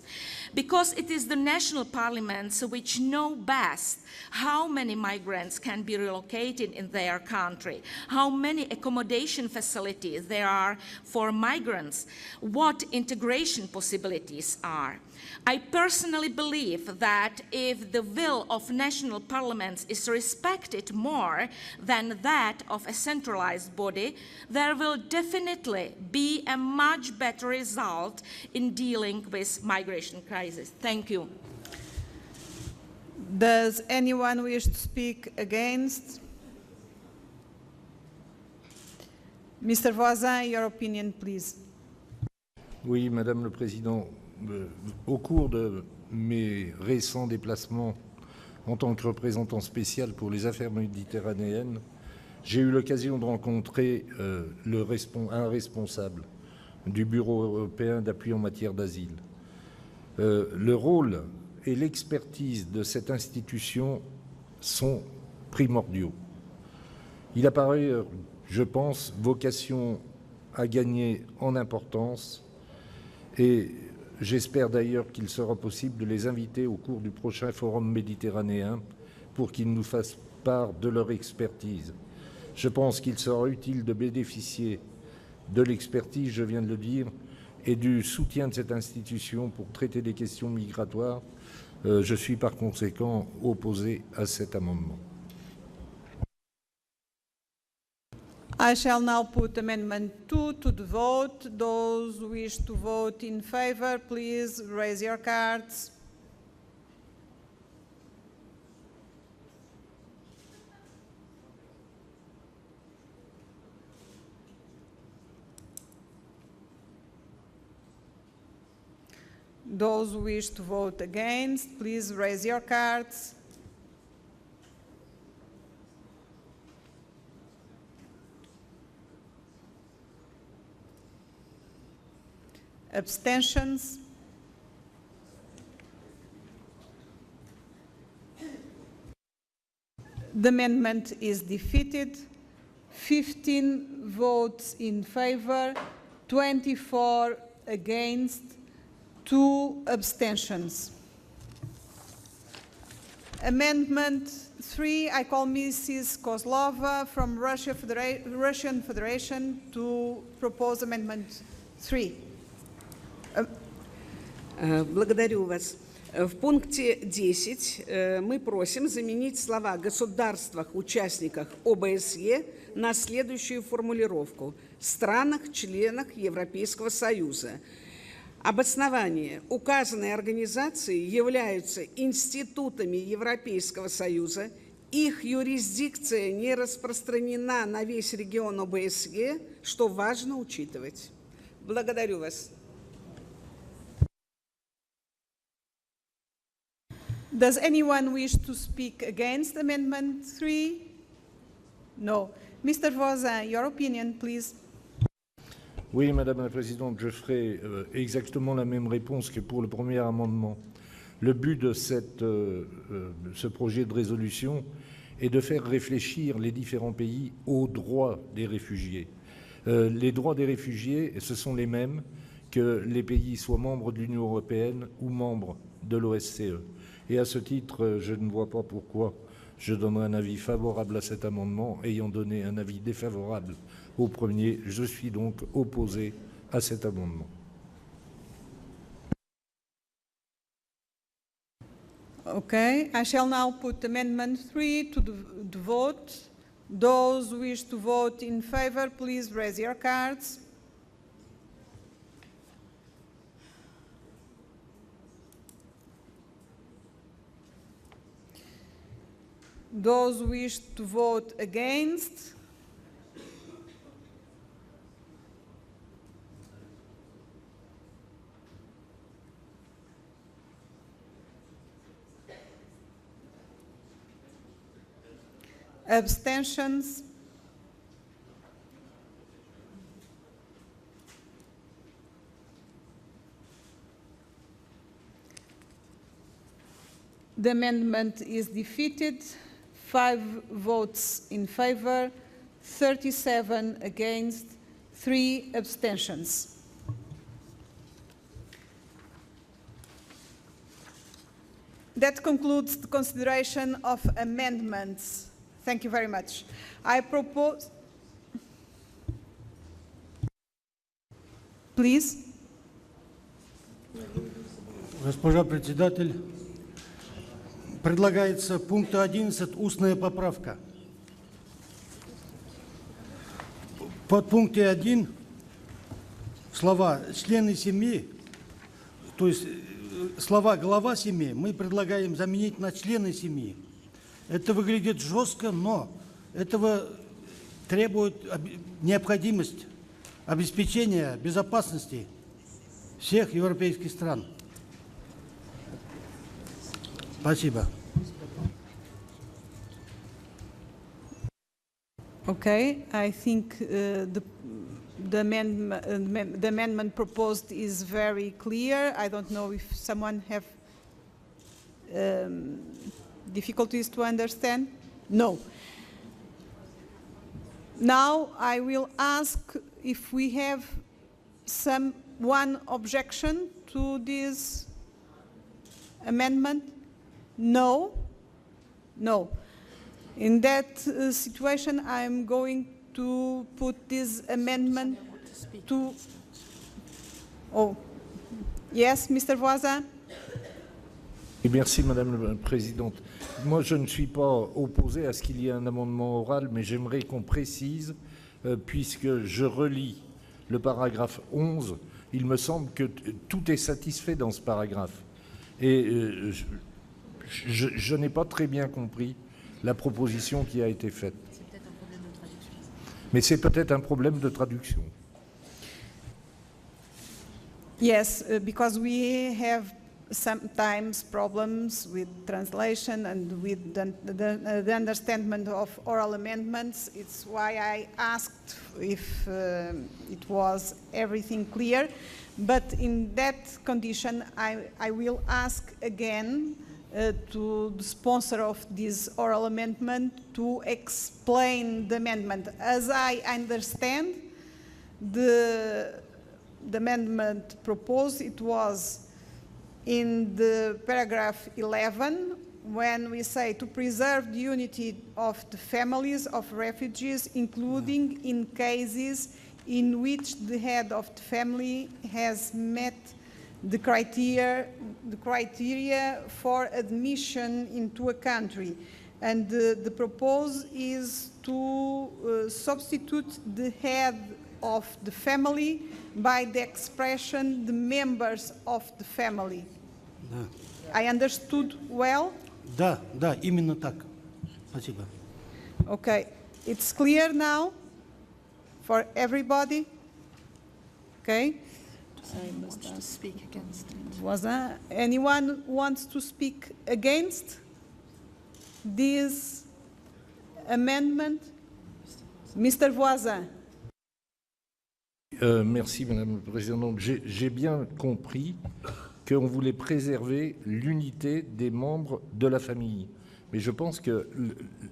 Because it is the national parliaments which know best how many migrants can be relocated in their country, how many accommodation facilities there are for migrants, what integration possibilities are. I personally believe that if the will of national parliaments is respected more than that of a centralized body, there will definitely be a much better result in dealing with migration crisis. Thank you. Does anyone wish to speak against? Mr. Voisin, your opinion, please. Oui, Madame le Président. Au cours de mes récents déplacements en tant que représentant spécial pour les affaires méditerranéennes, j'ai eu l'occasion de rencontrer un responsable du Bureau européen d'appui en matière d'asile. Le rôle et l'expertise de cette institution sont primordiaux. Il apparaît, je pense, vocation à gagner en importance et j'espère d'ailleurs qu'il sera possible de les inviter au cours du prochain forum méditerranéen pour qu'ils nous fassent part de leur expertise. Je pense qu'il sera utile de bénéficier de l'expertise, je viens de le dire, et du soutien de cette institution pour traiter des questions migratoires. Je suis par conséquent opposé à cet amendement. I shall now put Amendment 2 to the vote. Those who wish to vote in favor, please raise your cards. Those who wish to vote against, please raise your cards. Abstentions? The amendment is defeated. 15 votes in favor, 24 against, 2 abstentions. Amendment 3, I call Mrs. Kozlova from Russian Federation to propose Amendment 3. Благодарю вас. В пункте 10 мы просим заменить слова «государствах-участниках ОБСЕ» на следующую формулировку: «странах-членах Европейского Союза». Обоснование. Указанные организации являются институтами Европейского Союза, их юрисдикция не распространена на весь регион ОБСЕ, что важно учитывать. Благодарю вас. Does anyone wish to speak against Amendment 3? No. Mr. Voisin, your opinion, please. Oui, Madame la Présidente, je ferai exactement la même réponse que pour le premier amendement. Le but de ce projet de résolution est de faire réfléchir les différents pays aux droits des réfugiés. Les droits des réfugiés, ce sont les mêmes que les pays soient membres de l'Union européenne ou membres de l'OSCE. Et à ce titre, je ne vois pas pourquoi je donnerai un avis favorable à cet amendement, ayant donné un avis défavorable au premier. Je suis donc opposé à cet amendement. Okay, I shall now put Amendment 3 to the vote. Those who wish to vote in favor, please raise your cards. Those who wish to vote against, abstentions? The amendment is defeated. 5 votes in favor, 37 against, 3 abstentions. That concludes the consideration of amendments. Thank you very much. I propose... Please. Госпожа председатель, предлагается пункту 11 устная поправка. Под пункте 1 слова «члены семьи», то есть слова «глава семьи» мы предлагаем заменить на «члены семьи». Это выглядит жестко, но этого требует необходимость обеспечения безопасности всех европейских стран. Спасибо. Okay, I think the amendment proposed is very clear. I don't know if someone have difficulties to understand. No. Now I will ask if we have one objection to this amendment. No? No. In that situation, I'm going to put this amendment to... Oh, yes, Mr. Voisin? Et merci, Madame la Présidente. Moi, je ne suis pas opposé à ce qu'il y ait un amendement oral, mais j'aimerais qu'on précise, puisque je relis le paragraphe 11, il me semble que tout est satisfait dans ce paragraphe. Et je n'ai pas très bien compris la proposition qui a été faite. Mais c'est peut-être un problème de traduction. Yes, because we have sometimes problems with translation and with the understanding of oral amendments. It's why I asked if it was everything clear. But in that condition, I will ask again to the sponsor of this oral amendment to explain the amendment. As I understand, the amendment proposed, it was in the paragraph 11, when we say to preserve the unity of the families of refugees, including in cases in which the head of the family has met the criteria for admission into a country. And the proposal is to substitute the head of the family by the expression the members of the family. Да. I understood well? Да, именно так. Спасибо. Okay, it's clear now for everybody? Okay. To speak against it. Voisin, anyone wants to speak against this amendment? Mr. Voisin. Merci, Madame la Présidente. J'ai bien compris qu'on voulait préserver l'unité des membres de la famille. Mais je pense que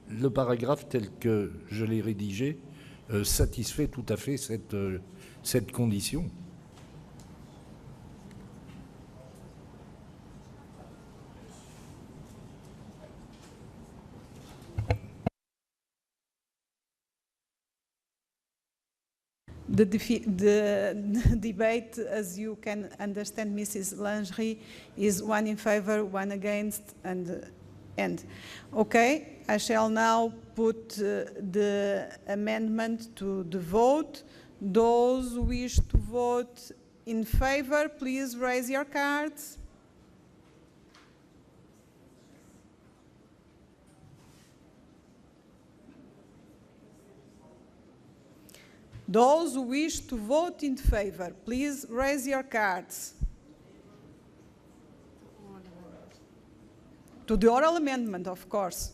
le paragraphe tel que je l'ai rédigé satisfait tout à fait cette condition. The debate, as you can understand, Mrs. Lingerie, is one in favor, one against, and end. Okay, I shall now put the amendment to the vote. Those who wish to vote in favor, please raise your cards. Those who wish to vote in favor, please raise your cards. To the oral amendment, of course.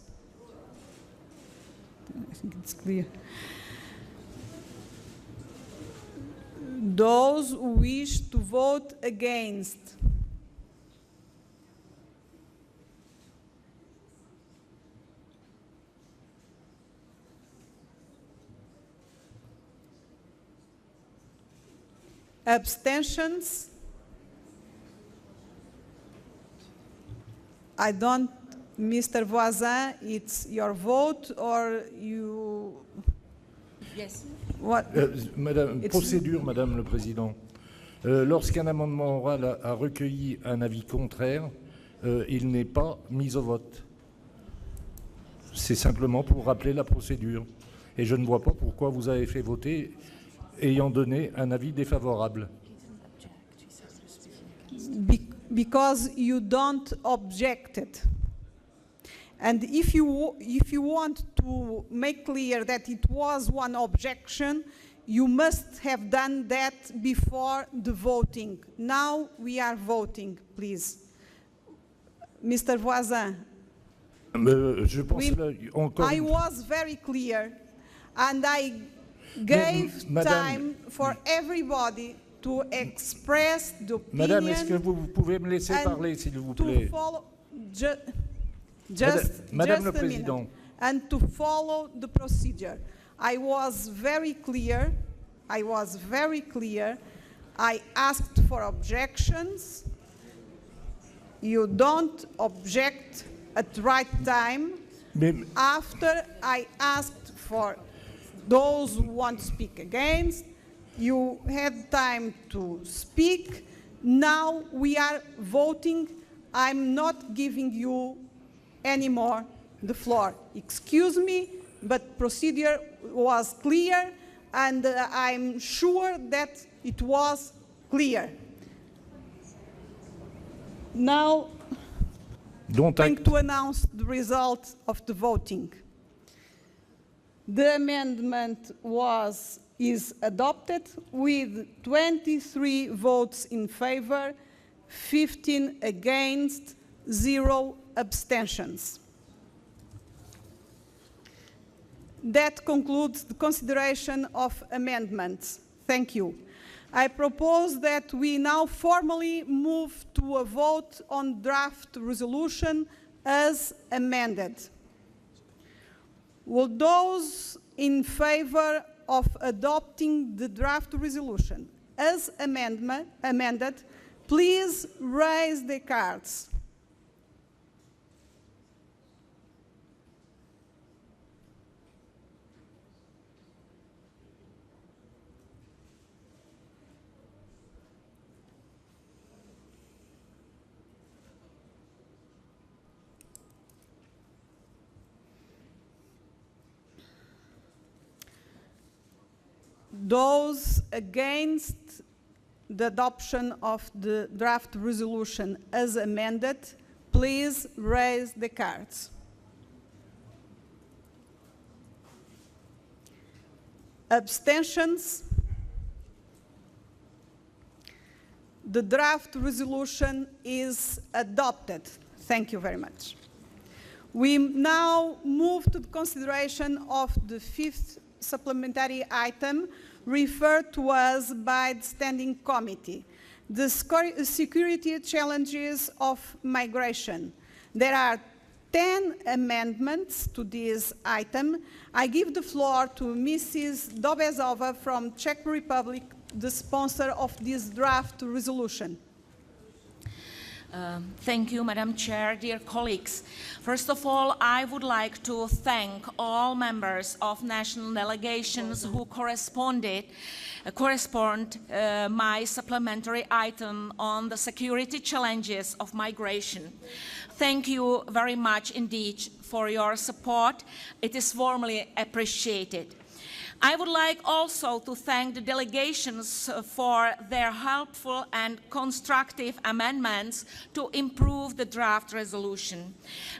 I think it's clear. Those who wish to vote against. Abstentions? I don't, Mr. Voisin, it's your vote or you... Yes. What? Procédure, Madame le Président. Lorsqu'un amendement oral a recueilli un avis contraire, il n'est pas mis au vote. C'est simplement pour rappeler la procédure. Et je ne vois pas pourquoi vous avez fait voter ayant donné un avis défavorable. Because you don't object it. And if you want to make clear that it was one objection, you must have done that before the voting. Now we are voting, please. Mr. Voisin. Je pense I was very clear, and I gave time for everybody to express the opinion. Madame, est-ce que vous pouvez me laisser parler, s'il vous plaît? Madame le Président. And to follow the procedure. I was very clear. I asked for objections. You don't object at the right time. After I asked for those who want to speak against, you had time to speak. Now we are voting. I'm not giving you anymore the floor. Excuse me, but procedure was clear, and I'm sure that it was clear. Now, I'm going to announce the result of the voting. The amendment is adopted with 23 votes in favor, 15 against, 0 abstentions. That concludes the consideration of amendments. Thank you. I propose that we now formally move to a vote on draft resolution as amended. Will those in favor of adopting the draft resolution as amended, please raise their cards. Those against the adoption of the draft resolution as amended, please raise the cards. Abstentions? The draft resolution is adopted. Thank you very much. We now move to the consideration of the fifth supplementary item referred to us by the Standing Committee, the security challenges of migration. There are 10 amendments to this item. I give the floor to Mrs. Dobezova from Czech Republic, the sponsor of this draft resolution. Thank you, Madam Chair, dear colleagues. First of all, I would like to thank all members of national delegations who correspond my supplementary item on the security challenges of migration. Thank you very much indeed for your support. It is warmly appreciated. I would like also to thank the delegations for their helpful and constructive amendments to improve the draft resolution.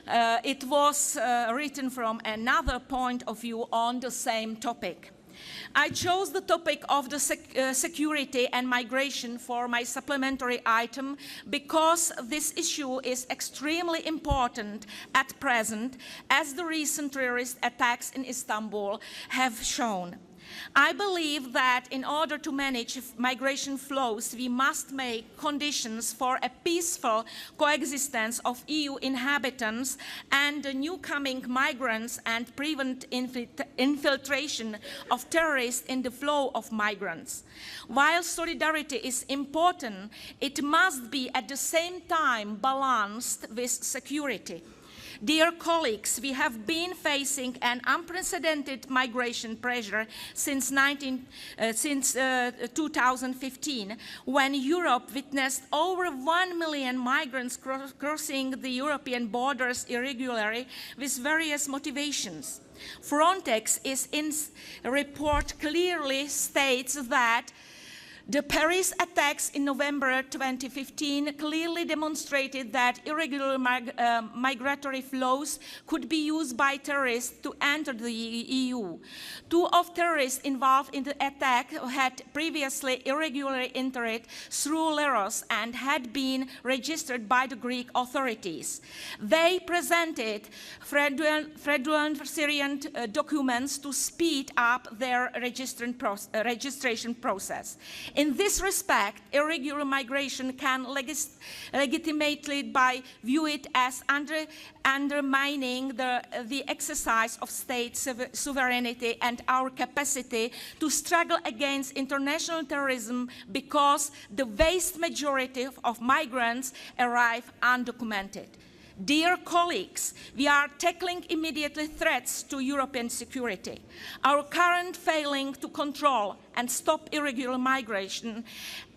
It was written from another point of view on the same topic. I chose the topic of the security and migration for my supplementary item because this issue is extremely important at present, as the recent terrorist attacks in Istanbul have shown. I believe that in order to manage migration flows, we must make conditions for a peaceful coexistence of EU inhabitants and newcoming migrants and prevent infiltration of terrorists in the flow of migrants. While solidarity is important, it must be at the same time balanced with security. Dear colleagues, we have been facing an unprecedented migration pressure since 2015, when Europe witnessed over 1 million migrants crossing the European borders irregularly with various motivations. Frontex in report clearly states that the Paris attacks in November 2015 clearly demonstrated that irregular migratory flows could be used by terrorists to enter the EU. 2 of terrorists involved in the attack had previously irregularly entered through Leros and had been registered by the Greek authorities. They presented fraudulent Syrian documents to speed up their registration process. In this respect, irregular migration can legitimately be viewed as undermining the exercise of state sovereignty and our capacity to struggle against international terrorism, because the vast majority of migrants arrive undocumented. Dear colleagues, we are tackling immediately threats to European security. Our current failing to control and stop irregular migration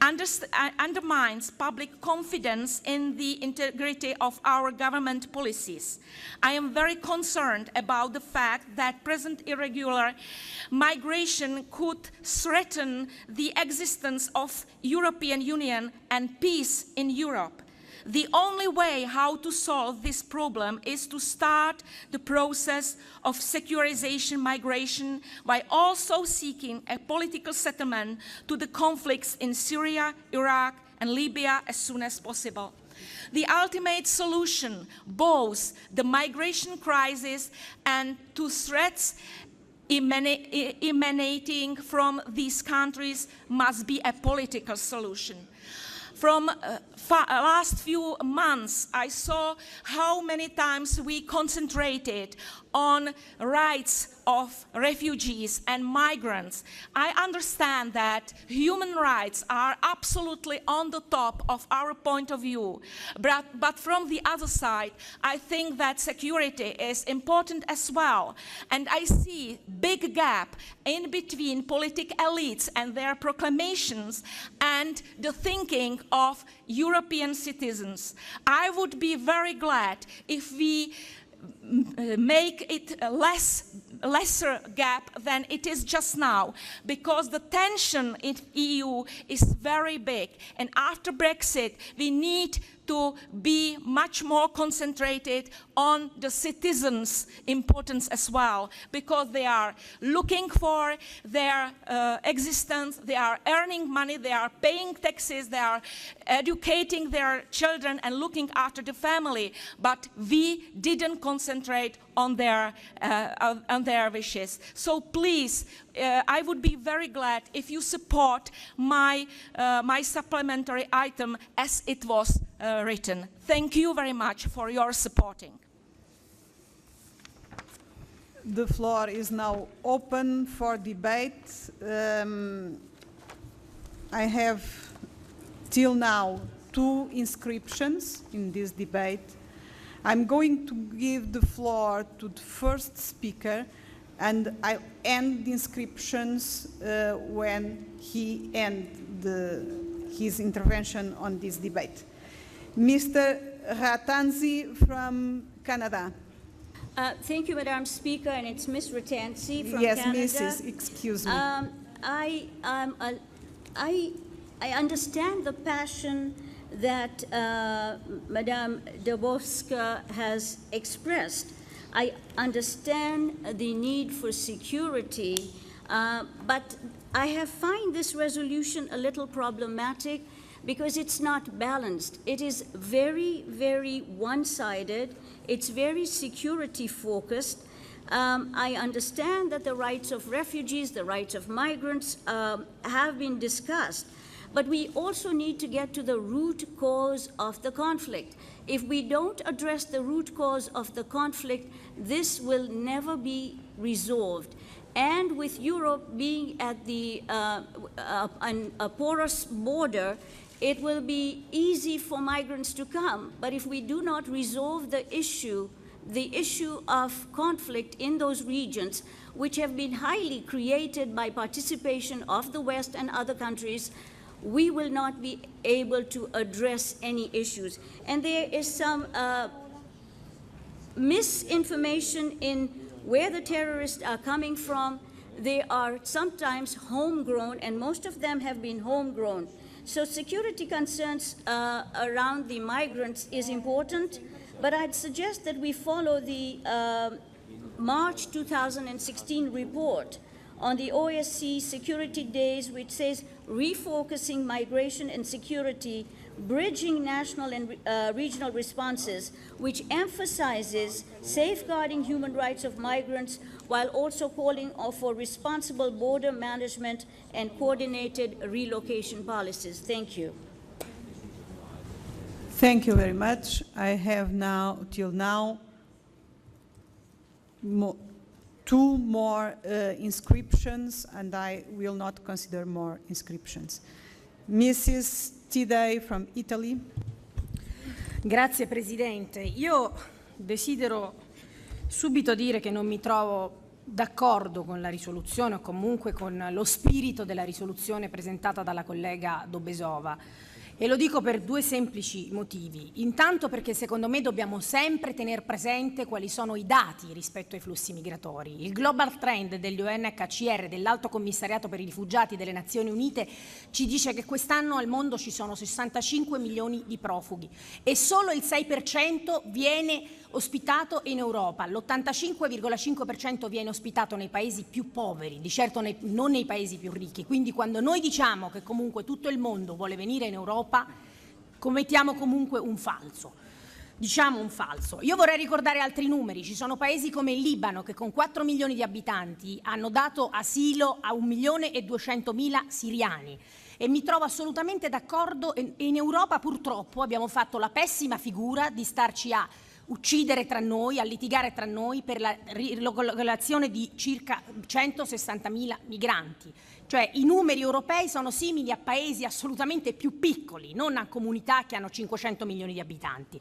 undermines public confidence in the integrity of our government policies. I am very concerned about the fact that present irregular migration could threaten the existence of European Union and peace in Europe. The only way how to solve this problem is to start the process of securitization migration by also seeking a political settlement to the conflicts in Syria, Iraq, and Libya as soon as possible. The ultimate solution, both the migration crisis and to threats emanating from these countries, must be a political solution. From last few months, I saw how many times we concentrated on rights of refugees and migrants. I understand that human rights are absolutely on the top of our point of view. But from the other side, I think that security is important as well. And I see big gap in between political elites and their proclamations and the thinking of European citizens. I would be very glad if we make it a lesser gap than it is just now, because the tension in EU is very big, and after Brexit we need to be much more concentrated on the citizens' importance as well, because they are looking for their existence, they are earning money, they are paying taxes, they are educating their children and looking after the family, but we didn't concentrate on their wishes. So please, I would be very glad if you support my supplementary item as it was written. Thank you very much for your supporting. The floor is now open for debate. I have till now 2 inscriptions in this debate. I'm going to give the floor to the first speaker, and I end the inscriptions when he ends his intervention on this debate. Mr. Ratanzi from Canada. Thank you, Madam Speaker, and it's Ms. Ratanzi from yes, Canada. Yes, Mrs., excuse me. I understand the passion that Madame Dubowska has expressed. I understand the need for security, but I find this resolution a little problematic because it's not balanced. It is very, very one-sided. It's very security-focused. I understand that the rights of refugees, the rights of migrants have been discussed, but we also need to get to the root cause of the conflict. If we don't address the root cause of the conflict, this will never be resolved. And with Europe being at a porous border, it will be easy for migrants to come. But if we do not resolve the issue of conflict in those regions, which have been highly created by participation of the West and other countries, we will not be able to address any issues. And there is some misinformation in where the terrorists are coming from. They are sometimes homegrown, and most of them have been homegrown. So security concerns around the migrants is important, but I'd suggest that we follow the March 2016 report on the OSCE Security Days, which says refocusing migration and security, bridging national and regional responses, which emphasizes safeguarding human rights of migrants while also calling for responsible border management and coordinated relocation policies. Thank you. Thank you very much. I have now, till now, 2 more inscriptions, and I will not consider more inscriptions. Mrs. Tidei from Italy. Grazie Presidente. Io desidero subito dire che non mi trovo d'accordo con la risoluzione o comunque con lo spirito della risoluzione presentata dalla collega Dobesova. E lo dico per due semplici motivi. Intanto perché secondo me dobbiamo sempre tenere presente quali sono i dati rispetto ai flussi migratori. Il Global Trend dell'UNHCR, dell'Alto Commissariato per i Rifugiati delle Nazioni Unite, ci dice che quest'anno al mondo ci sono 65 milioni di profughi e solo il 6% viene ospitato in Europa, l'85,5% viene ospitato nei paesi più poveri, di certo non nei paesi più ricchi. Quindi quando noi diciamo che comunque tutto il mondo vuole venire in Europa, commettiamo comunque un falso. Diciamo un falso. Io vorrei ricordare altri numeri. Ci sono paesi come il Libano che con 4 milioni di abitanti hanno dato asilo a 1.200.000 siriani. E mi trovo assolutamente d'accordo. In Europa purtroppo abbiamo fatto la pessima figura di starci a uccidere tra noi, a litigare tra noi per la rilocazione di circa 160.000 migranti. Cioè i numeri europei sono simili a paesi assolutamente più piccoli, non a comunità che hanno 500 milioni di abitanti.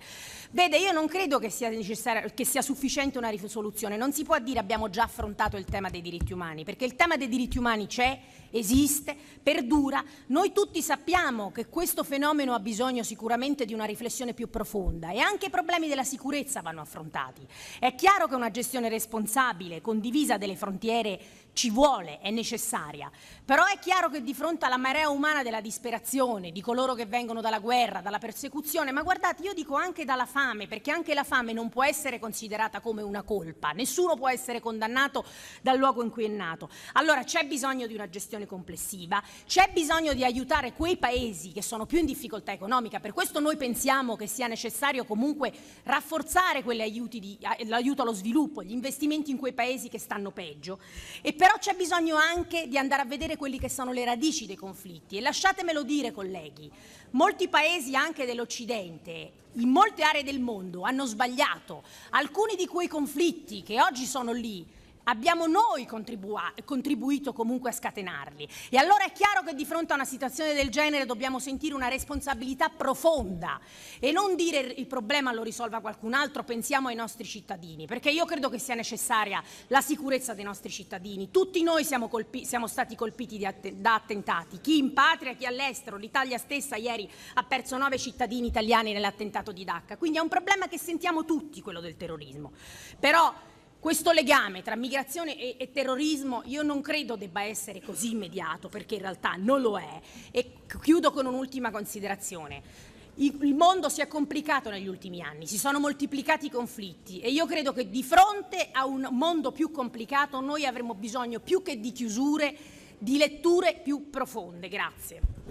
Vede, io non credo che sia sufficiente una risoluzione, non si può dire abbiamo già affrontato il tema dei diritti umani, perché il tema dei diritti umani c'è, esiste, perdura. Noi tutti sappiamo che questo fenomeno ha bisogno sicuramente di una riflessione più profonda e anche i problemi della sicurezza vanno affrontati. È chiaro che una gestione responsabile, condivisa delle frontiere ci vuole, è necessaria, però è chiaro che di fronte alla marea umana della disperazione, di coloro che vengono dalla guerra, dalla persecuzione, ma guardate, io dico anche dalla fame, perché anche la fame non può essere considerata come una colpa, nessuno può essere condannato dal luogo in cui è nato. Allora c'è bisogno di una gestione complessiva, c'è bisogno di aiutare quei paesi che sono più in difficoltà economica, per questo noi pensiamo che sia necessario comunque rafforzare quegli aiuti, l'aiuto allo sviluppo, gli investimenti in quei paesi che stanno peggio. E però c'è bisogno anche di andare a vedere quelli che sono le radici dei conflitti. E lasciatemelo dire, colleghi, molti paesi anche dell'Occidente, in molte aree del mondo, hanno sbagliato. Alcuni di quei conflitti che oggi sono lì, abbiamo noi contribuito comunque a scatenarli. E allora è chiaro che di fronte a una situazione del genere dobbiamo sentire una responsabilità profonda e non dire il problema lo risolva qualcun altro, pensiamo ai nostri cittadini, perché io credo che sia necessaria la sicurezza dei nostri cittadini. Tutti noi siamo stati colpiti da attentati, chi in patria, chi all'estero. L'Italia stessa ieri ha perso 9 cittadini italiani nell'attentato di Dacca, quindi è un problema che sentiamo tutti, quello del terrorismo. Però questo legame tra migrazione e terrorismo io non credo debba essere così immediato, perché in realtà non lo è. E chiudo con un'ultima considerazione. Il mondo si è complicato negli ultimi anni, si sono moltiplicati i conflitti e io credo che di fronte a un mondo più complicato noi avremo bisogno più che di chiusure, di letture più profonde. Grazie.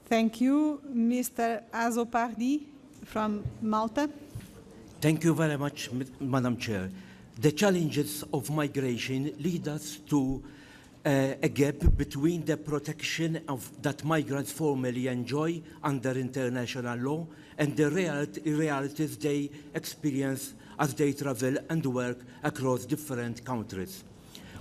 Thank you, Mr. Azopardi from Malta. Thank you very much, Madam Chair. The challenges of migration lead us to a gap between the protection that migrants formally enjoy under international law and the realities they experience as they travel and work across different countries.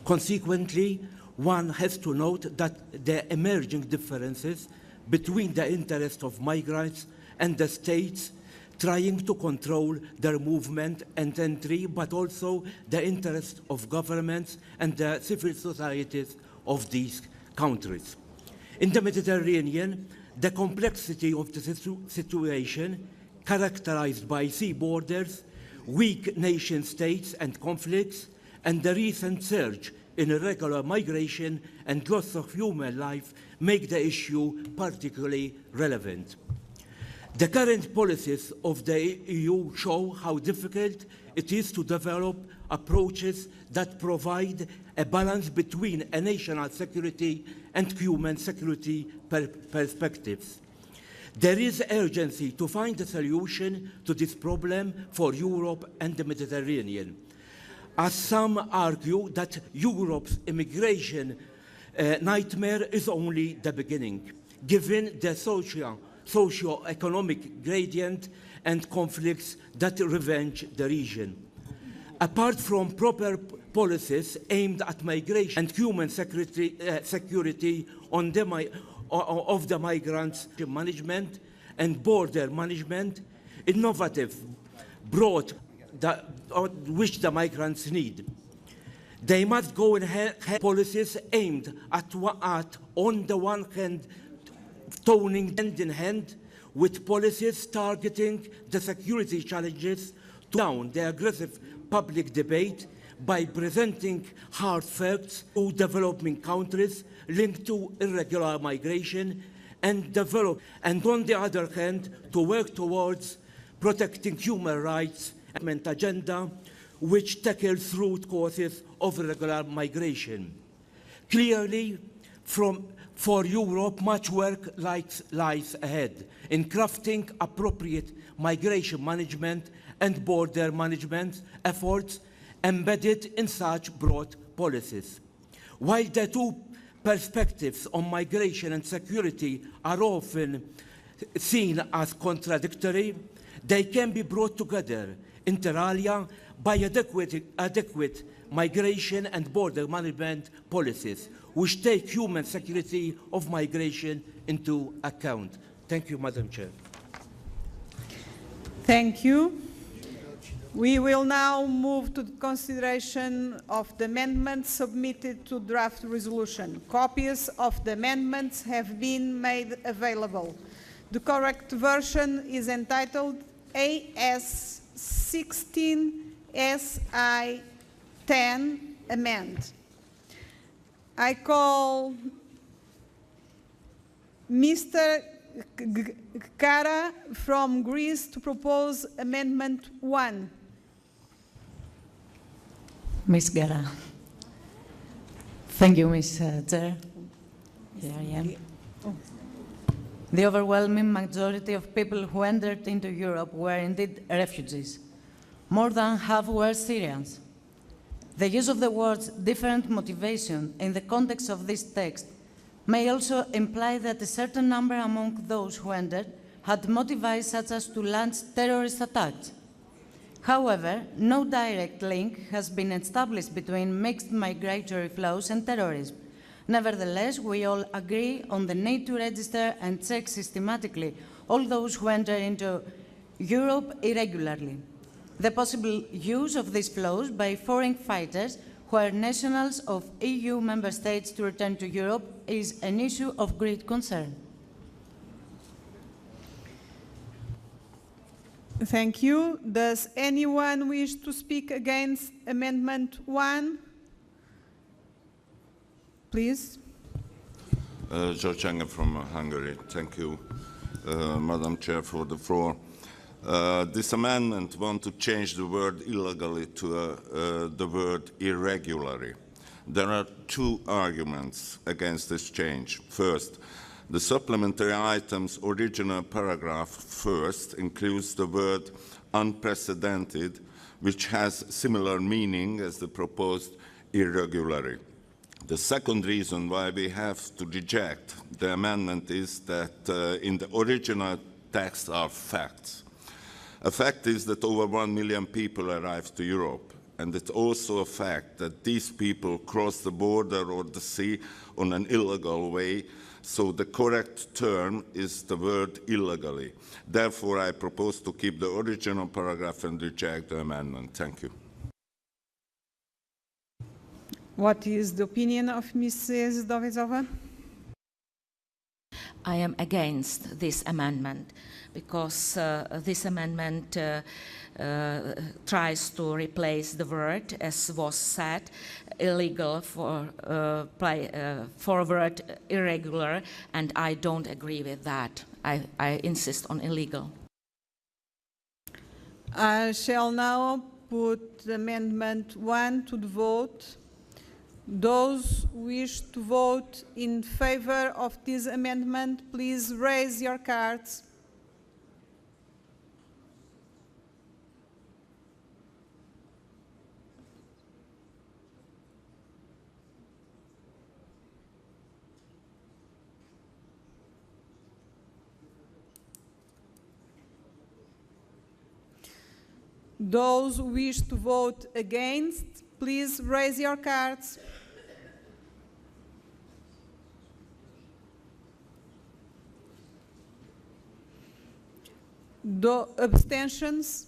Consequently, one has to note that the emerging differences between the interests of migrants and the states trying to control their movement and entry, but also the interests of governments and the civil societies of these countries. In the Mediterranean, the complexity of the situation, characterized by sea borders, weak nation states and conflicts, and the recent surge in irregular migration and loss of human life make the issue particularly relevant. The current policies of the EU show how difficult it is to develop approaches that provide a balance between a national security and human security perspectives. There is urgency to find a solution to this problem for Europe and the Mediterranean, as some argue that Europe's immigration nightmare is only the beginning, given the socio-economic gradient and conflicts that ravage the region. Apart from proper policies aimed at migration and human security on of the migrants management and border management, innovative, broad, which the migrants need. They must go in policies aimed at, on the one hand, toning hand in hand with policies targeting the security challenges to down the aggressive public debate by presenting hard facts to developing countries linked to irregular migration and on the other hand, to work towards protecting human rights and agenda which tackles root causes of irregular migration. Clearly, for Europe, much work lies ahead in crafting appropriate migration management and border management efforts embedded in such broad policies. While the two perspectives on migration and security are often seen as contradictory, they can be brought together inter alia by adequate migration and border management policies, which take human security of migration into account. Thank you, Madam Chair. Thank you. We will now move to the consideration of the amendments submitted to draft resolution. Copies of the amendments have been made available. The correct version is entitled AS 16 SI 10 Amend. I call Mr. Kara from Greece to propose Amendment 1. Ms. Gara. Thank you, Ms. Chair. Here I am. The overwhelming majority of people who entered into Europe were indeed refugees. More than half were Syrians. The use of the words different motivation in the context of this text may also imply that a certain number among those who entered had motives such as to launch terrorist attacks. However, no direct link has been established between mixed migratory flows and terrorism. Nevertheless, we all agree on the need to register and check systematically all those who enter into Europe irregularly. The possible use of these flows by foreign fighters who are nationals of EU member states to return to Europe is an issue of great concern. Thank you. Does anyone wish to speak against Amendment 1? Please. George Anger from Hungary. Thank you, Madam Chair, for the floor. This amendment wants to change the word illegally to the word irregularly. There are two arguments against this change. First, the supplementary item's original paragraph first includes the word unprecedented, which has similar meaning as the proposed irregularly. The second reason why we have to reject the amendment is that in the original text are facts. A fact is that over 1 million people arrived to Europe, and it's also a fact that these people crossed the border or the sea on an illegal way, so the correct term is the word illegally. Therefore, I propose to keep the original paragraph and reject the amendment. Thank you. What is the opinion of Mrs. Dovizova? I am against this amendment because this amendment tries to replace the word, as was said, illegal for word irregular, and I don't agree with that. I insist on illegal. I shall now put Amendment 1 to the vote. Those who wish to vote in favor of this amendment, please raise your cards. Those who wish to vote against, please raise your cards. Abstentions?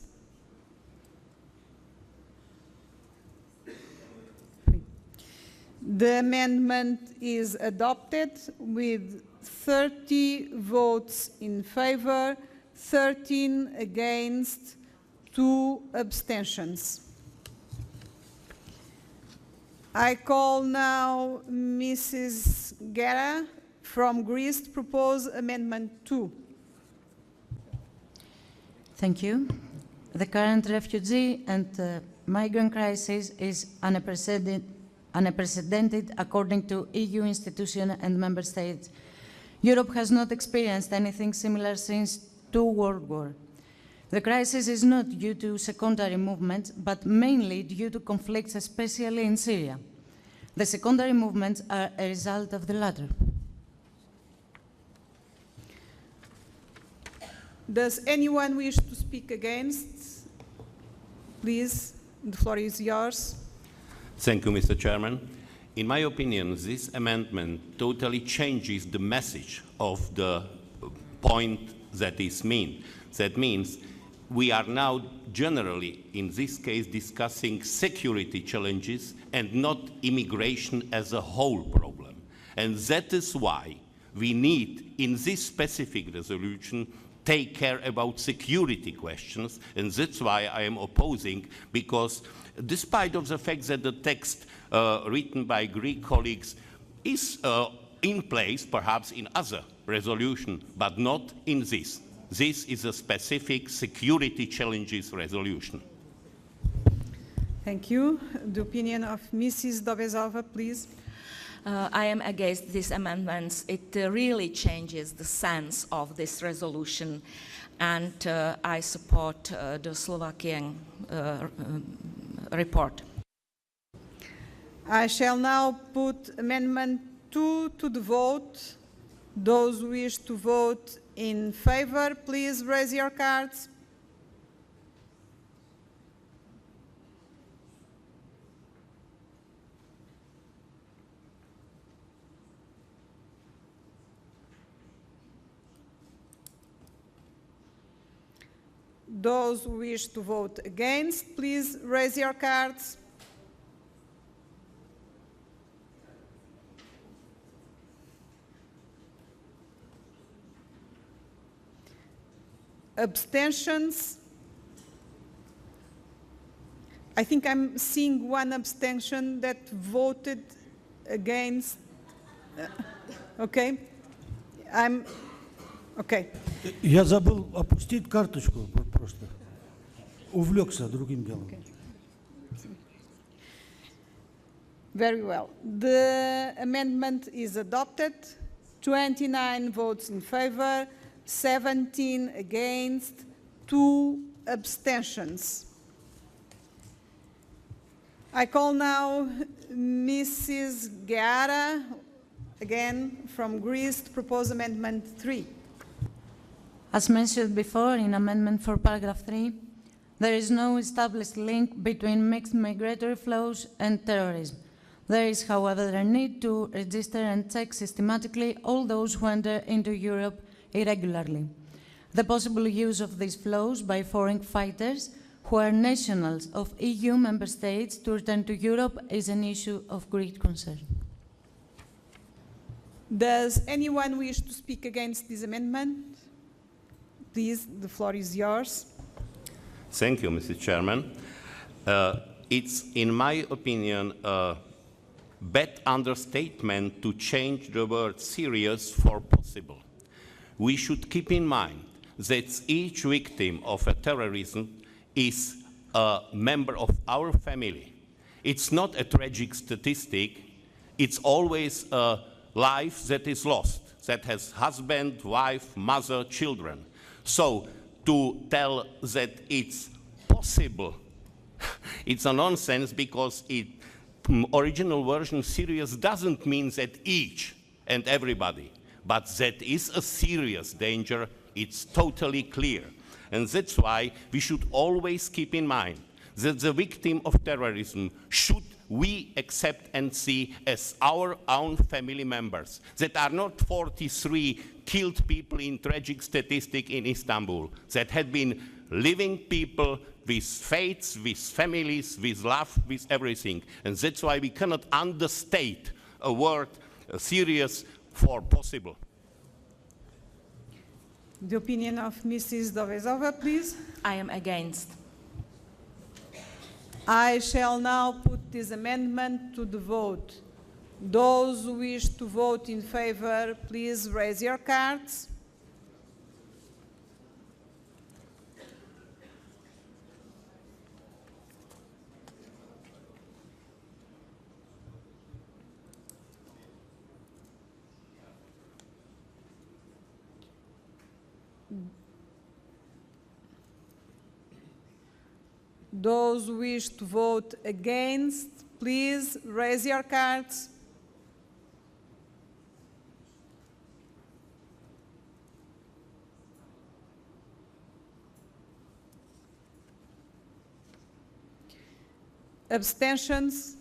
The amendment is adopted with 30 votes in favor, 13 against, 2 abstentions. I call now Mrs. Guerra from Greece to propose Amendment 2. Thank you. The current refugee and migrant crisis is unprecedented according to EU institutions and member states. Europe has not experienced anything similar since two World Wars. The crisis is not due to secondary movements, but mainly due to conflicts, especially in Syria. The secondary movements are a result of the latter. Does anyone wish to speak against? Please, the floor is yours. Thank you, Mr. Chairman. In my opinion, this amendment totally changes the message of the point that is mean. That means we are now generally, in this case, discussing security challenges and not immigration as a whole problem. And that is why we need, in this specific resolution, take care about security questions, and that's why I am opposing, because despite of the fact that the text written by Greek colleagues is in place, perhaps in other resolution, but not in this. This is a specific security challenges resolution. Thank you. The opinion of Mrs. Dovezova, please. I am against these amendments. It really changes the sense of this resolution, and I support the Slovakian report. I shall now put Amendment 2 to the vote. Those who wish to vote in favor, please raise your cards. Those who wish to vote against, please raise your cards. Abstentions? I think I'm seeing one abstention that voted against. Okay. Okay. Я забыл опустить карточку просто. Увлекся другим делом. Okay. Very well. The amendment is adopted. 29 votes in favor, 17 against, 2 abstentions. I call now Mrs. Guerra, again from Greece, to propose Amendment 3. As mentioned before in Amendment for Paragraph 3, there is no established link between mixed migratory flows and terrorism. There is, however, a need to register and check systematically all those who enter into Europe irregularly. The possible use of these flows by foreign fighters who are nationals of EU member states to return to Europe is an issue of great concern. Does anyone wish to speak against this amendment? Please, the floor is yours. Thank you, Mr. Chairman. It's, in my opinion, a bad understatement to change the word serious for possible. We should keep in mind that each victim of a terrorism is a member of our family. It's not a tragic statistic. It's always a life that is lost, that has husband, wife, mother, children. So to tell that it's possible, it's a nonsense, because original version serious doesn't mean that each and everybody, but that is a serious danger. It's totally clear. And that's why we should always keep in mind that the victim of terrorism should we accept and see as our own family members, that are not 43 killed people in tragic statistic in Istanbul, that had been living people with faiths, with families, with love, with everything. And that's why we cannot understate a word serious for possible. The opinion of Mrs. Dovezova, please. I am against. I shall now put this amendment to the vote. Those who wish to vote in favor, please raise your cards. Those who wish to vote against, please raise your cards. Abstentions?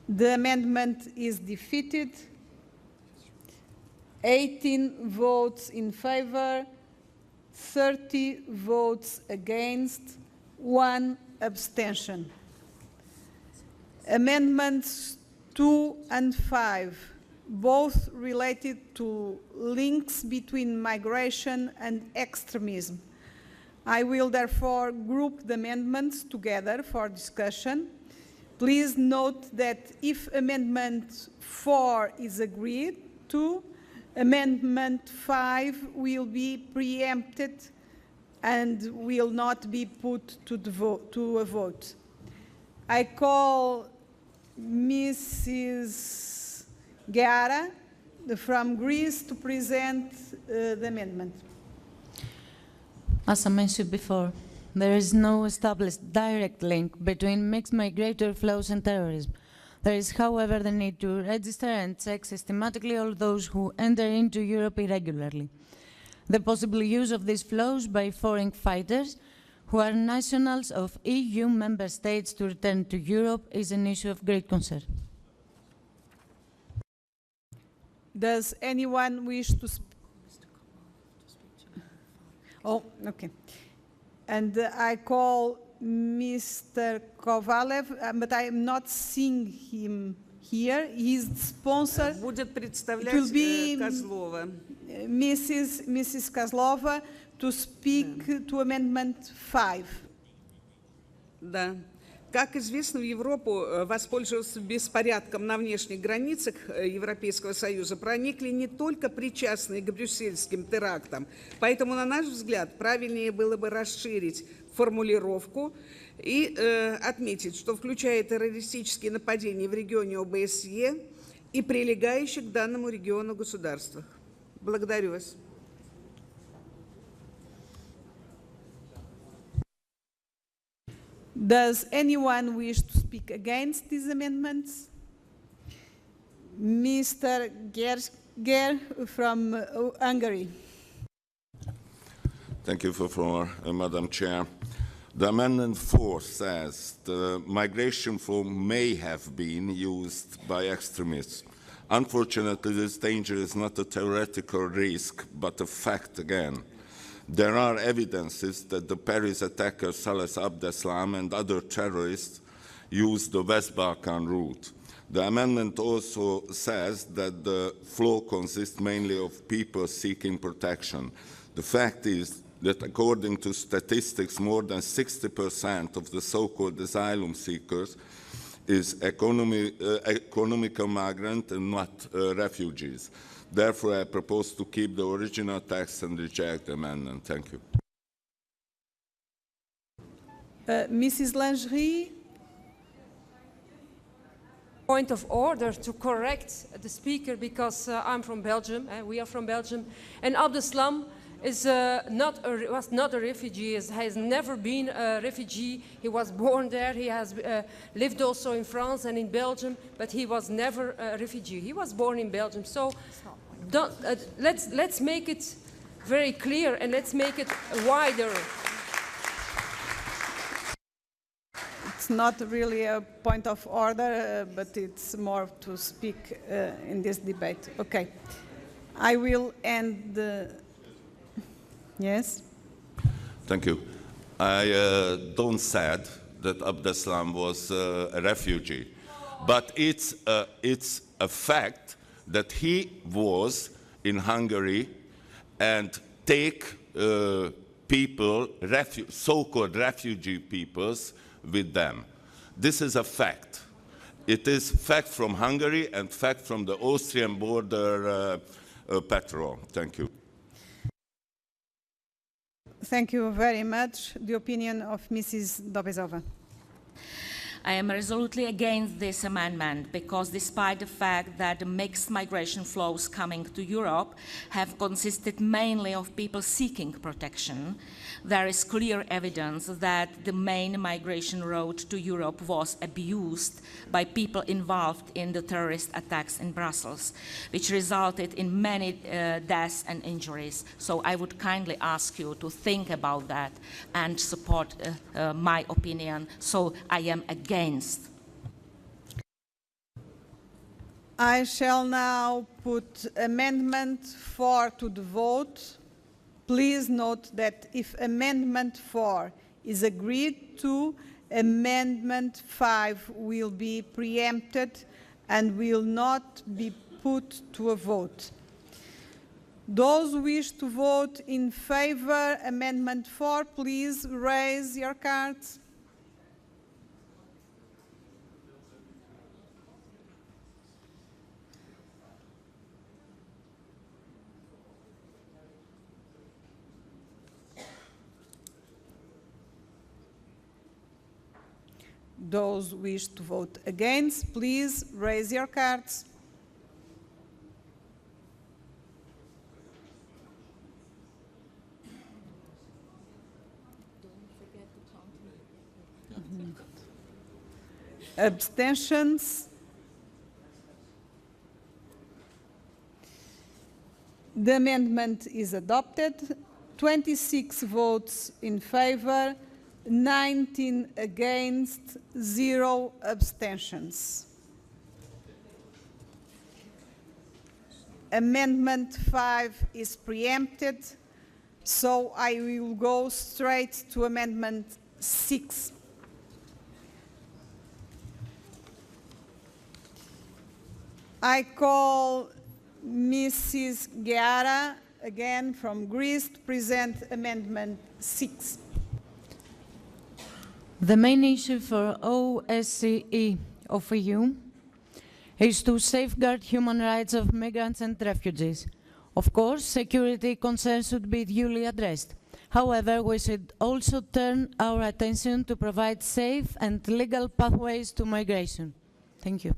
The amendment is defeated. 18 votes in favor, 30 votes against, 1 abstention. Amendments 2 and 5, both related to links between migration and extremism. I will therefore group the amendments together for discussion. Please note that if Amendment 4 is agreed to, Amendment 5 will be preempted and will not be put to a vote. I call Mrs. Gara from Greece to present the amendment. As I mentioned before, there is no established direct link between mixed migratory flows and terrorism. There is, however, the need to register and check systematically all those who enter into Europe irregularly. The possible use of these flows by foreign fighters who are nationals of EU member states to return to Europe is an issue of great concern. Does anyone wish to speak? Oh, okay. And I call Mr. Kovalev, but I am not seeing him here. He's the sponsor. Будет представлять It will be Козлова. Mrs. Kozlova to speak to Amendment 5. Да. Как известно, в Европу, воспользоваться беспорядком на внешних границах Европейского Союза, проникли не только причастные к брюссельским терактам. Поэтому, на наш взгляд, правильнее было бы расширить формулировку и отметить, что включает террористические нападения в регионе ОБСЕ и прилегающих к данному региону государствах. Благодарю вас. Does anyone wish to speak against these amendments? Mr. Ger from Hungary. Thank you for the floor, Madam Chair. The Amendment 4 says the migration flow may have been used by extremists. Unfortunately, this danger is not a theoretical risk, but a fact again. There are evidences that the Paris attacker Salah Abdeslam and other terrorists used the West Balkan route. The amendment also says that the flow consists mainly of people seeking protection. The fact is that according to statistics, more than 60% of the so-called asylum seekers is economical migrants and not refugees. Therefore, I propose to keep the original text and reject the amendment. Thank you. Mrs. Lingerie. Point of order to correct the speaker because I'm from Belgium, we are from Belgium, and Abdeslam is was not a refugee. He has never been a refugee. He was born there. He has lived also in France and in Belgium, but he was never a refugee. He was born in Belgium. So let's make it very clear, and let's make it wider. It's not really a point of order, but it's more to speak in this debate. Okay. I will end the... Yes? Thank you. I don't said that Abdeslam was a refugee, but it's a fact that he was in Hungary and take people, so-called refugee peoples, with them. This is a fact. It is fact from Hungary and fact from the Austrian border patrol. Thank you. Thank you very much. The opinion of Mrs. Dobezova. I am resolutely against this amendment because despite the fact that the mixed migration flows coming to Europe have consisted mainly of people seeking protection, there is clear evidence that the main migration route to Europe was abused by people involved in the terrorist attacks in Brussels, which resulted in many deaths and injuries. So I would kindly ask you to think about that and support my opinion. So I am against. I shall now put Amendment 4 to the vote. Please note that if Amendment 4 is agreed to, Amendment 5 will be preempted and will not be put to a vote. Those who wish to vote in favor of Amendment 4, please raise your cards. Those who wish to vote against, please raise your cards. Abstentions? The amendment is adopted. 26 votes in favor, 19 against, 0 abstentions. Amendment 5 is preempted, so I will go straight to Amendment 6. I call Mrs. Guerra, again from Greece, to present Amendment 6. The main issue for OSCE of EU is to safeguard human rights of migrants and refugees. Of course, security concerns should be duly addressed. However, we should also turn our attention to provide safe and legal pathways to migration. Thank you.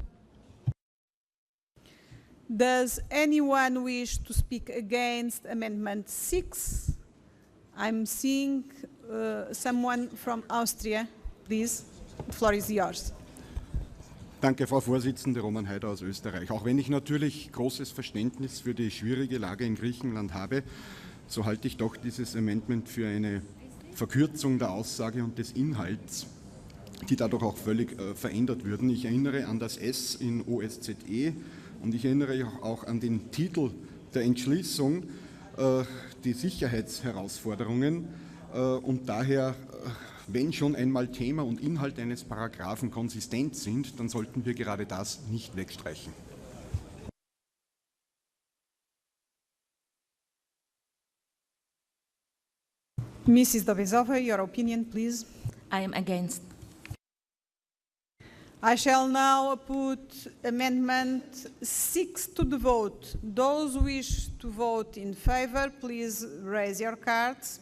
Does anyone wish to speak against Amendment 6? I'm seeing someone from Austria. Please, the floor is yours. Danke, Frau Vorsitzende, Roman Heider aus Österreich. Auch wenn ich natürlich großes Verständnis für die schwierige Lage in Griechenland habe, so halte ich doch dieses Amendment für eine Verkürzung der Aussage und des Inhalts, die dadurch auch völlig verändert würden. Ich erinnere an das S in OSZE und ich erinnere auch an den Titel der Entschließung, die Sicherheitsherausforderungen, und daher, wenn schon einmal Thema und Inhalt eines Paragraphen konsistent sind, dann sollten wir gerade das nicht wegstreichen. Mrs. Dobezova, your opinion, please. I am against. I shall now put Amendment 6 to the vote. Those who wish to vote in favor, please raise your cards.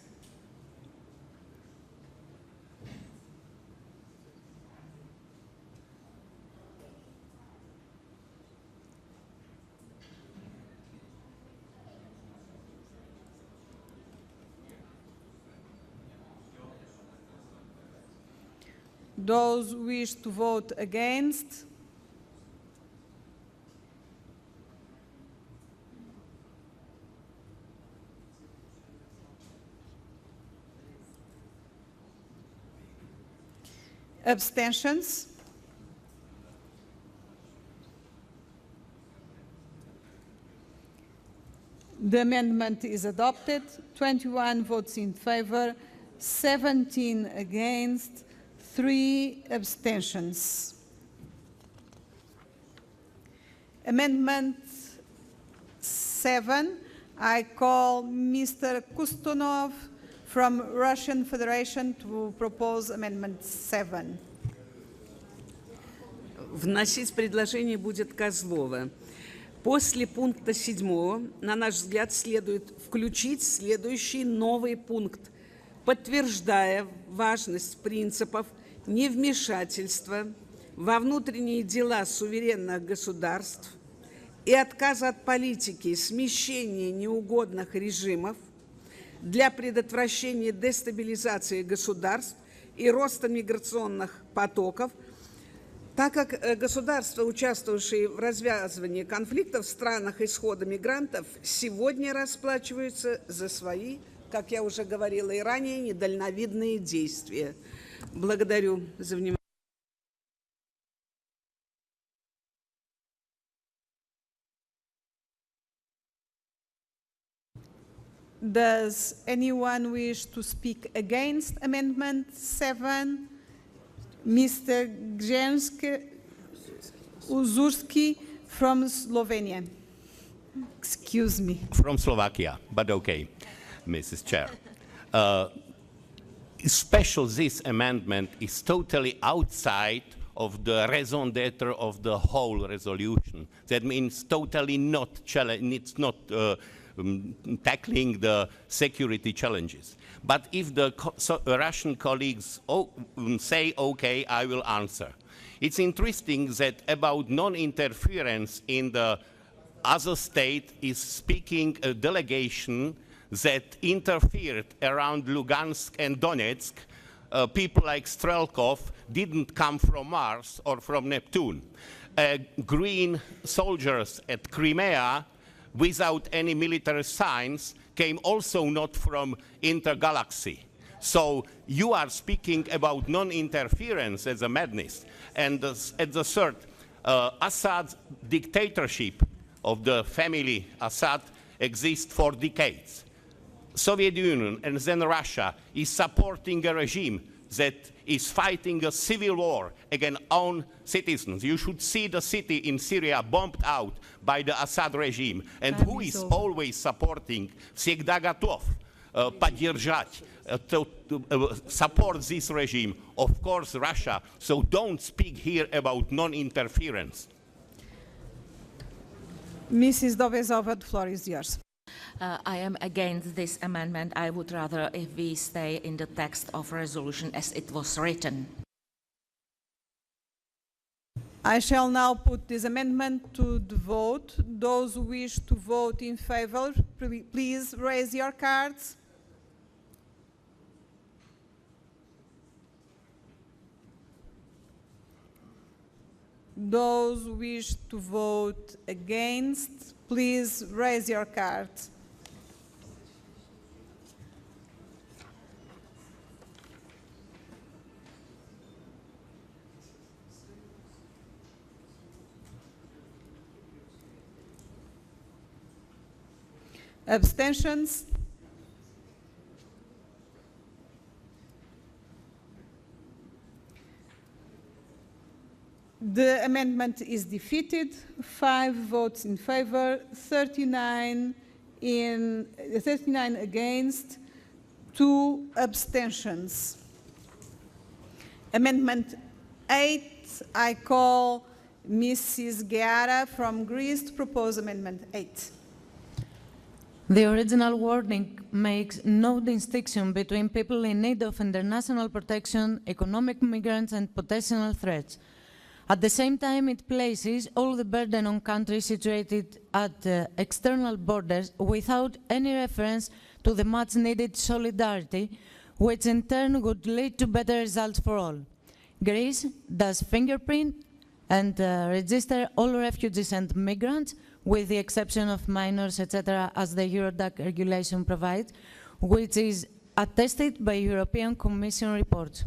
Those who wish to vote against, Abstentions? The amendment is adopted. 21 votes in favor, 17 against, 3 abstentions. Amendment 7, I call Mr. Kustunov from Russian Federation to propose Amendment 7. Вносить предложение будет Козлова. После пункта 7, на наш взгляд, следует включить следующий новый пункт, подтверждая важность принципов невмешательства во внутренние дела суверенных государств и отказа от политики и смещения неугодных режимов для предотвращения дестабилизации государств и роста миграционных потоков, так как государства, участвовавшие в развязывании конфликтов в странах исхода мигрантов, сегодня расплачиваются за свои, как я уже говорила и ранее, недальновидные действия. Благодарю за внимание. Does anyone wish to speak against Amendment 7? Mr. Grzęski Uzurski from Slovenia. Excuse me. From Slovakia, but okay, Mrs. Chair. Special this amendment is totally outside of the raison d'etre of the whole resolution. That means totally not it's not tackling the security challenges. But if the Russian colleagues say, okay, I will answer. It's interesting that about non-interference in the other state is speaking a delegation that interfered around Lugansk and Donetsk. People like Strelkov didn't come from Mars or from Neptune. Green soldiers at Crimea, without any military signs, came also not from intergalaxy. So you are speaking about non-interference as a madness. And at the third, Assad's dictatorship of the family Assad exists for decades. Soviet Union and then Russia is supporting a regime that is fighting a civil war against own citizens. You should see the city in Syria bombed out by the Assad regime. And who is always supporting, всегда готов поддержать, to support this regime? Of course, Russia. So don't speak here about non-interference. Mrs. Dovezova, the floor is yours. I am against this amendment. I would rather if we stay in the text of resolution as it was written. I shall now put this amendment to the vote. Those who wish to vote in favor, please raise your cards. Those who wish to vote against, please raise your cards. Abstentions? The amendment is defeated. 5 votes in favor, 39 against, 2 abstentions. Amendment 8, I call Mrs. Geara from Greece to propose Amendment 8. The original wording makes no distinction between people in need of international protection, economic migrants, and potential threats. At the same time, it places all the burden on countries situated at external borders without any reference to the much-needed solidarity, which in turn would lead to better results for all. Greece does fingerprint and register all refugees and migrants, with the exception of minors, etc., as the Eurodac regulation provides, which is attested by European Commission reports.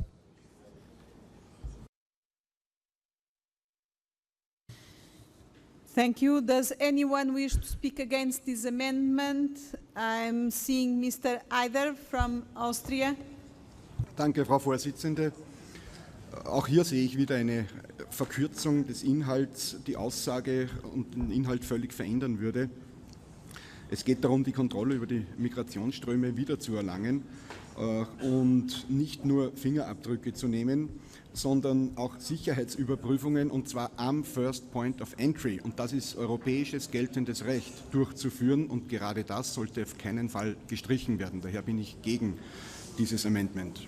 Thank you. Does anyone wish to speak against this amendment? I'm seeing Mr. Eider from Austria. Danke, Frau Vorsitzende. Auch hier sehe ich wieder eine Verkürzung des Inhalts, die Aussage und den Inhalt völlig verändern würde. Es geht darum, die Kontrolle über die Migrationsströme wiederzuerlangen und nicht nur Fingerabdrücke zu nehmen, sondern auch Sicherheitsüberprüfungen, und zwar am First Point of Entry. Und das ist europäisches geltendes Recht durchzuführen, und gerade das sollte auf keinen Fall gestrichen werden. Daher bin ich gegen dieses Amendment.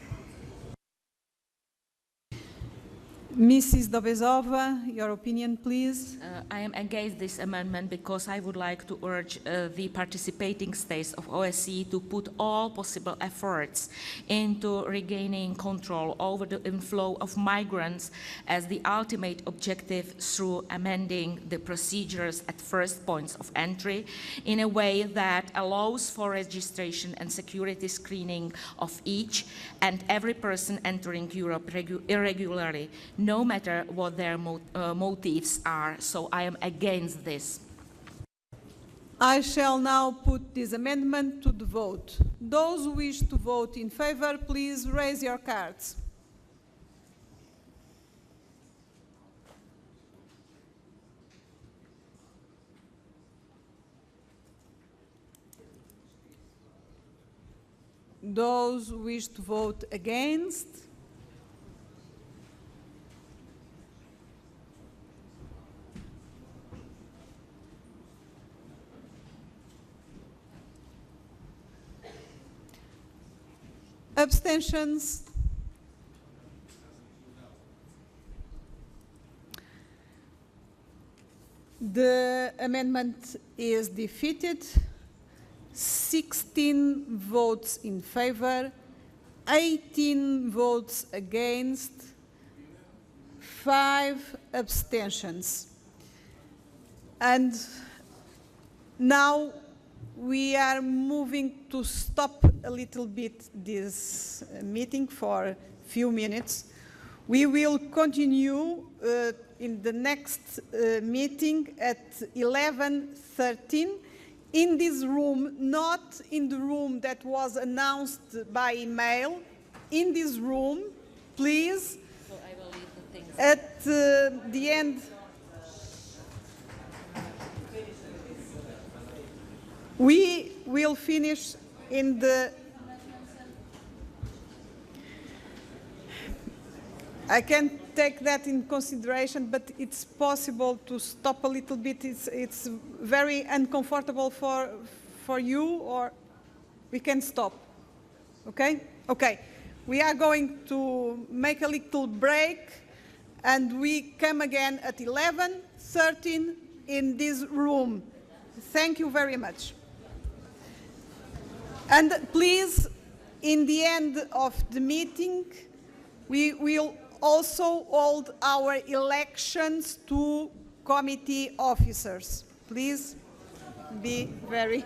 Mrs. Dobezova, your opinion, please. I am against this amendment because I would like to urge the participating states of OSCE to put all possible efforts into regaining control over the inflow of migrants as the ultimate objective through amending the procedures at first points of entry in a way that allows for registration and security screening of each and every person entering Europe irregularly, no matter what their motives are. So I am against this. I shall now put this amendment to the vote. Those who wish to vote in favor, please raise your cards. Those who wish to vote against, abstentions. The amendment is defeated. 16 votes in favor, 18 votes against, 5 abstentions. And now we are moving to stop a little bit this meeting for a few minutes. We will continue in the next meeting at 11:13 in this room, not in the room that was announced by email, in this room, please. So I will leave the things. At the end, we will finish in the... I can take that in consideration, but it's possible to stop a little bit. It's very uncomfortable for you, or we can stop. Okay? Okay. We are going to make a little break, and we come again at 11:13 in this room. Thank you very much. And please, in the end of the meeting, we will also hold our elections to committee officers. Please be very